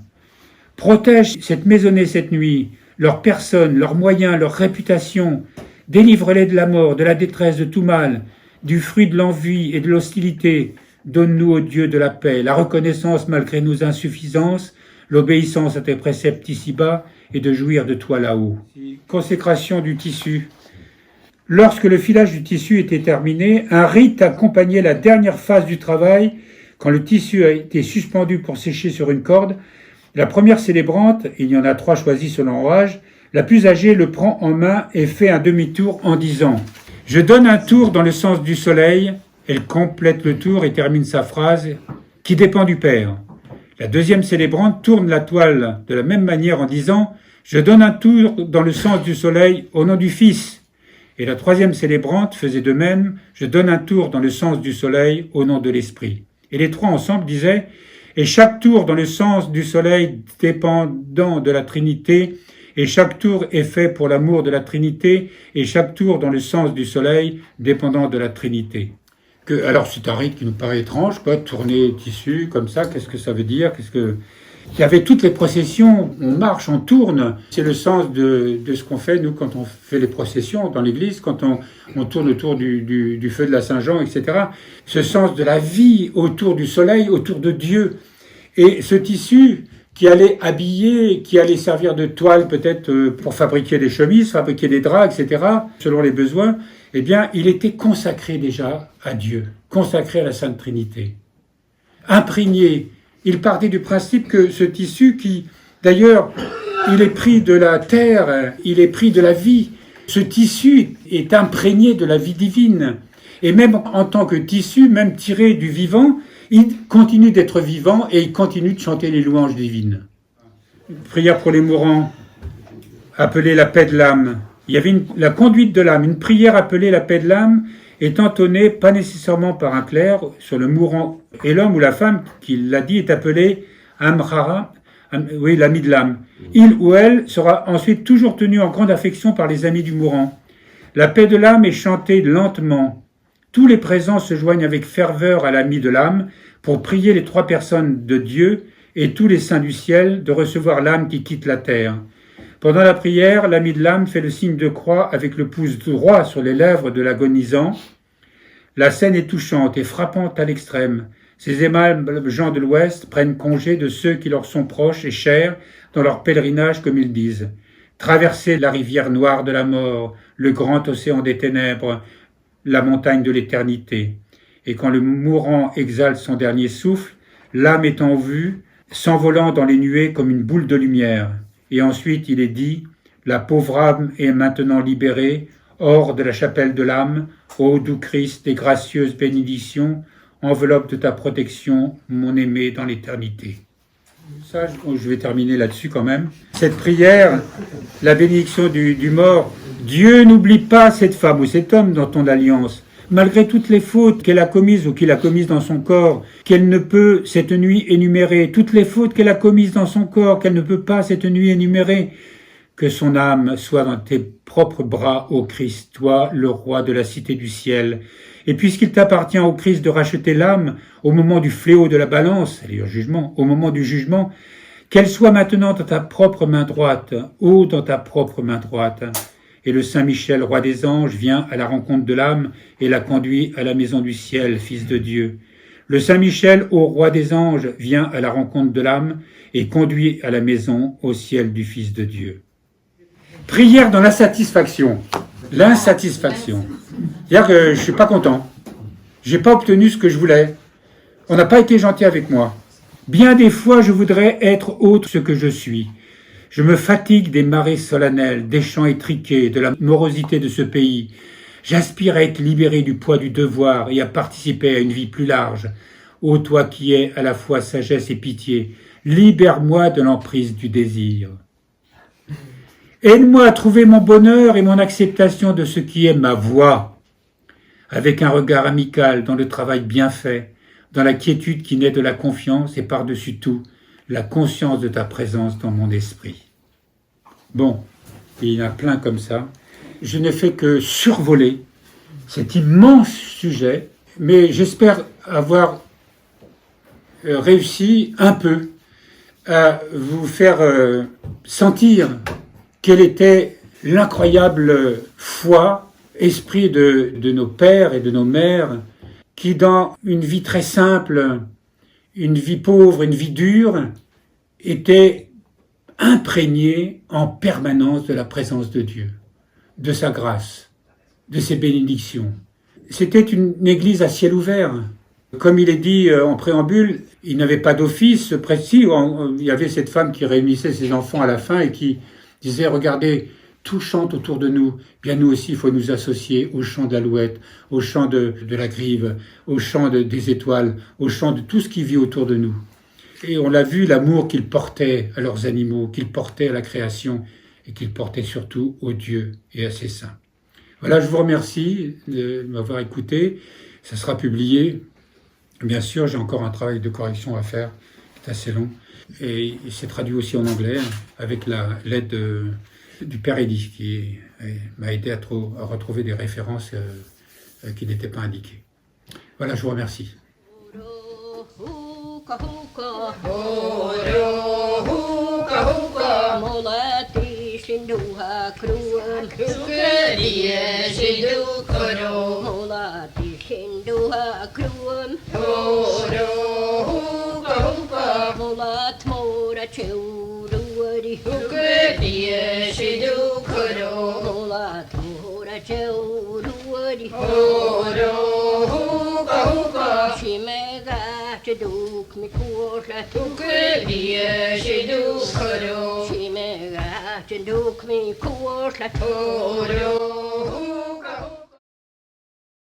Protège cette maisonnée cette nuit, leurs personnes, leurs moyens, leur réputation. Délivre-les de la mort, de la détresse, de tout mal, du fruit de l'envie et de l'hostilité. Donne-nous, ô Dieu de la paix, la reconnaissance malgré nos insuffisances, l'obéissance à tes préceptes ici-bas et de jouir de toi là-haut. Consécration du tissu. Lorsque le filage du tissu était terminé, un rite accompagnait la dernière phase du travail. Quand le tissu a été suspendu pour sécher sur une corde, la première célébrante, il y en a 3 choisies selon âge, la plus âgée le prend en main et fait un demi-tour en disant « Je donne un tour dans le sens du soleil ». Elle complète le tour et termine sa phrase « qui dépend du Père ». La deuxième célébrante tourne la toile de la même manière en disant « Je donne un tour dans le sens du soleil au nom du Fils ». Et la troisième célébrante faisait de même « Je donne un tour dans le sens du soleil au nom de l'Esprit ». Et les 3 ensemble disaient « Et chaque tour dans le sens du soleil dépendant de la Trinité, et chaque tour est fait pour l'amour de la Trinité, et chaque tour dans le sens du soleil dépendant de la Trinité ». Alors c'est un rite qui nous paraît étrange, quoi, tourner tissu comme ça, qu'est-ce que ça veut dire, Il y avait toutes les processions, on marche, on tourne. C'est le sens de ce qu'on fait, nous, quand on fait les processions dans l'église, quand on tourne autour du feu de la Saint-Jean, etc. Ce sens de la vie autour du soleil, autour de Dieu. Et ce tissu qui allait habiller, qui allait servir de toile peut-être pour fabriquer des chemises, fabriquer des draps, etc., selon les besoins, eh bien, il était consacré déjà à Dieu, consacré à la Sainte Trinité. Imprégné. Il partait du principe que ce tissu qui, d'ailleurs, il est pris de la terre, il est pris de la vie. Ce tissu est imprégné de la vie divine. Et même en tant que tissu, même tiré du vivant, il continue d'être vivant et il continue de chanter les louanges divines. Prière pour les mourants, appelée la paix de l'âme. Il y avait la conduite de l'âme, une prière appelée la paix de l'âme, est entonnée pas nécessairement par un clerc sur le mourant. Et l'homme ou la femme qui l'a dit est appelé Amrara, oui, l'ami de l'âme. Il ou elle sera ensuite toujours tenu en grande affection par les amis du mourant. La paix de l'âme est chantée lentement. Tous les présents se joignent avec ferveur à l'ami de l'âme pour prier les 3 personnes de Dieu et tous les saints du ciel de recevoir l'âme qui quitte la terre. Pendant la prière, l'ami de l'âme fait le signe de croix avec le pouce droit sur les lèvres de l'agonisant. La scène est touchante et frappante à l'extrême. Ces aimables gens de l'Ouest prennent congé de ceux qui leur sont proches et chers dans leur pèlerinage, comme ils disent. Traverser la rivière noire de la mort, le grand océan des ténèbres, la montagne de l'éternité. Et quand le mourant exhale son dernier souffle, l'âme est en vue, s'envolant dans les nuées comme une boule de lumière. Et ensuite il est dit, la pauvre âme est maintenant libérée, hors de la chapelle de l'âme, ô doux Christ des gracieuses bénédictions, enveloppe de ta protection, mon aimé dans l'éternité. Ça, je vais terminer là-dessus quand même. Cette prière, la bénédiction du mort, Dieu n'oublie pas cette femme ou cet homme dans ton alliance. Malgré toutes les fautes qu'elle a commises ou qu'il a commises dans son corps, qu'elle ne peut cette nuit énumérer, toutes les fautes qu'elle a commises dans son corps, qu'elle ne peut pas cette nuit énumérer, que son âme soit dans tes propres bras, ô Christ, toi, le roi de la cité du ciel. Et puisqu'il t'appartient, ô Christ, de racheter l'âme au moment du fléau de la balance, c'est-à-dire jugement, au moment du jugement, qu'elle soit maintenant dans ta propre main droite, ô dans ta propre main droite. Et le Saint Michel, roi des anges, vient à la rencontre de l'âme et la conduit à la maison du ciel, Fils de Dieu. Le Saint Michel, ô roi des anges, vient à la rencontre de l'âme et conduit à la maison, au ciel du Fils de Dieu. Prière dans la satisfaction. L'insatisfaction. C'est-à-dire que je ne suis pas content. Je n'ai pas obtenu ce que je voulais. On n'a pas été gentil avec moi. Bien des fois, je voudrais être autre ce que je suis. Je me fatigue des marées solennelles, des chants étriqués, de la morosité de ce pays. J'aspire à être libéré du poids du devoir et à participer à une vie plus large. Ô toi qui es à la fois sagesse et pitié, libère-moi de l'emprise du désir. Aide-moi à trouver mon bonheur et mon acceptation de ce qui est ma voie, avec un regard amical dans le travail bien fait, dans la quiétude qui naît de la confiance et par-dessus tout, la conscience de ta présence dans mon esprit. Bon, il y en a plein comme ça. Je ne fais que survoler cet immense sujet, mais j'espère avoir réussi un peu à vous faire sentir quelle était l'incroyable foi, esprit de nos pères et de nos mères, qui dans une vie très simple, une vie pauvre, une vie dure, étaient imprégnés en permanence de la présence de Dieu, de sa grâce, de ses bénédictions. C'était une église à ciel ouvert. Comme il est dit en préambule, il n'avait pas d'office précis. Il y avait cette femme qui réunissait ses enfants à la fin et qui disait « Regardez, tout chante autour de nous. Bien nous aussi, il faut nous associer au chant de l'alouette, au chant de la grive, au chant des étoiles, au chant de tout ce qui vit autour de nous. » Et on l'a vu, l'amour qu'ils portaient à leurs animaux, qu'ils portaient à la création et qu'ils portaient surtout au Dieu et à ses saints. Voilà, je vous remercie de m'avoir écouté. Ça sera publié. Bien sûr, j'ai encore un travail de correction à faire, c'est assez long. Et c'est traduit aussi en anglais, avec l'aide du Père Eddy, qui m'a aidé à retrouver des références qui n'étaient pas indiquées. Voilà, je vous remercie. Duk mi kursla tuke die shiduk koro shimega duk mi kursla toro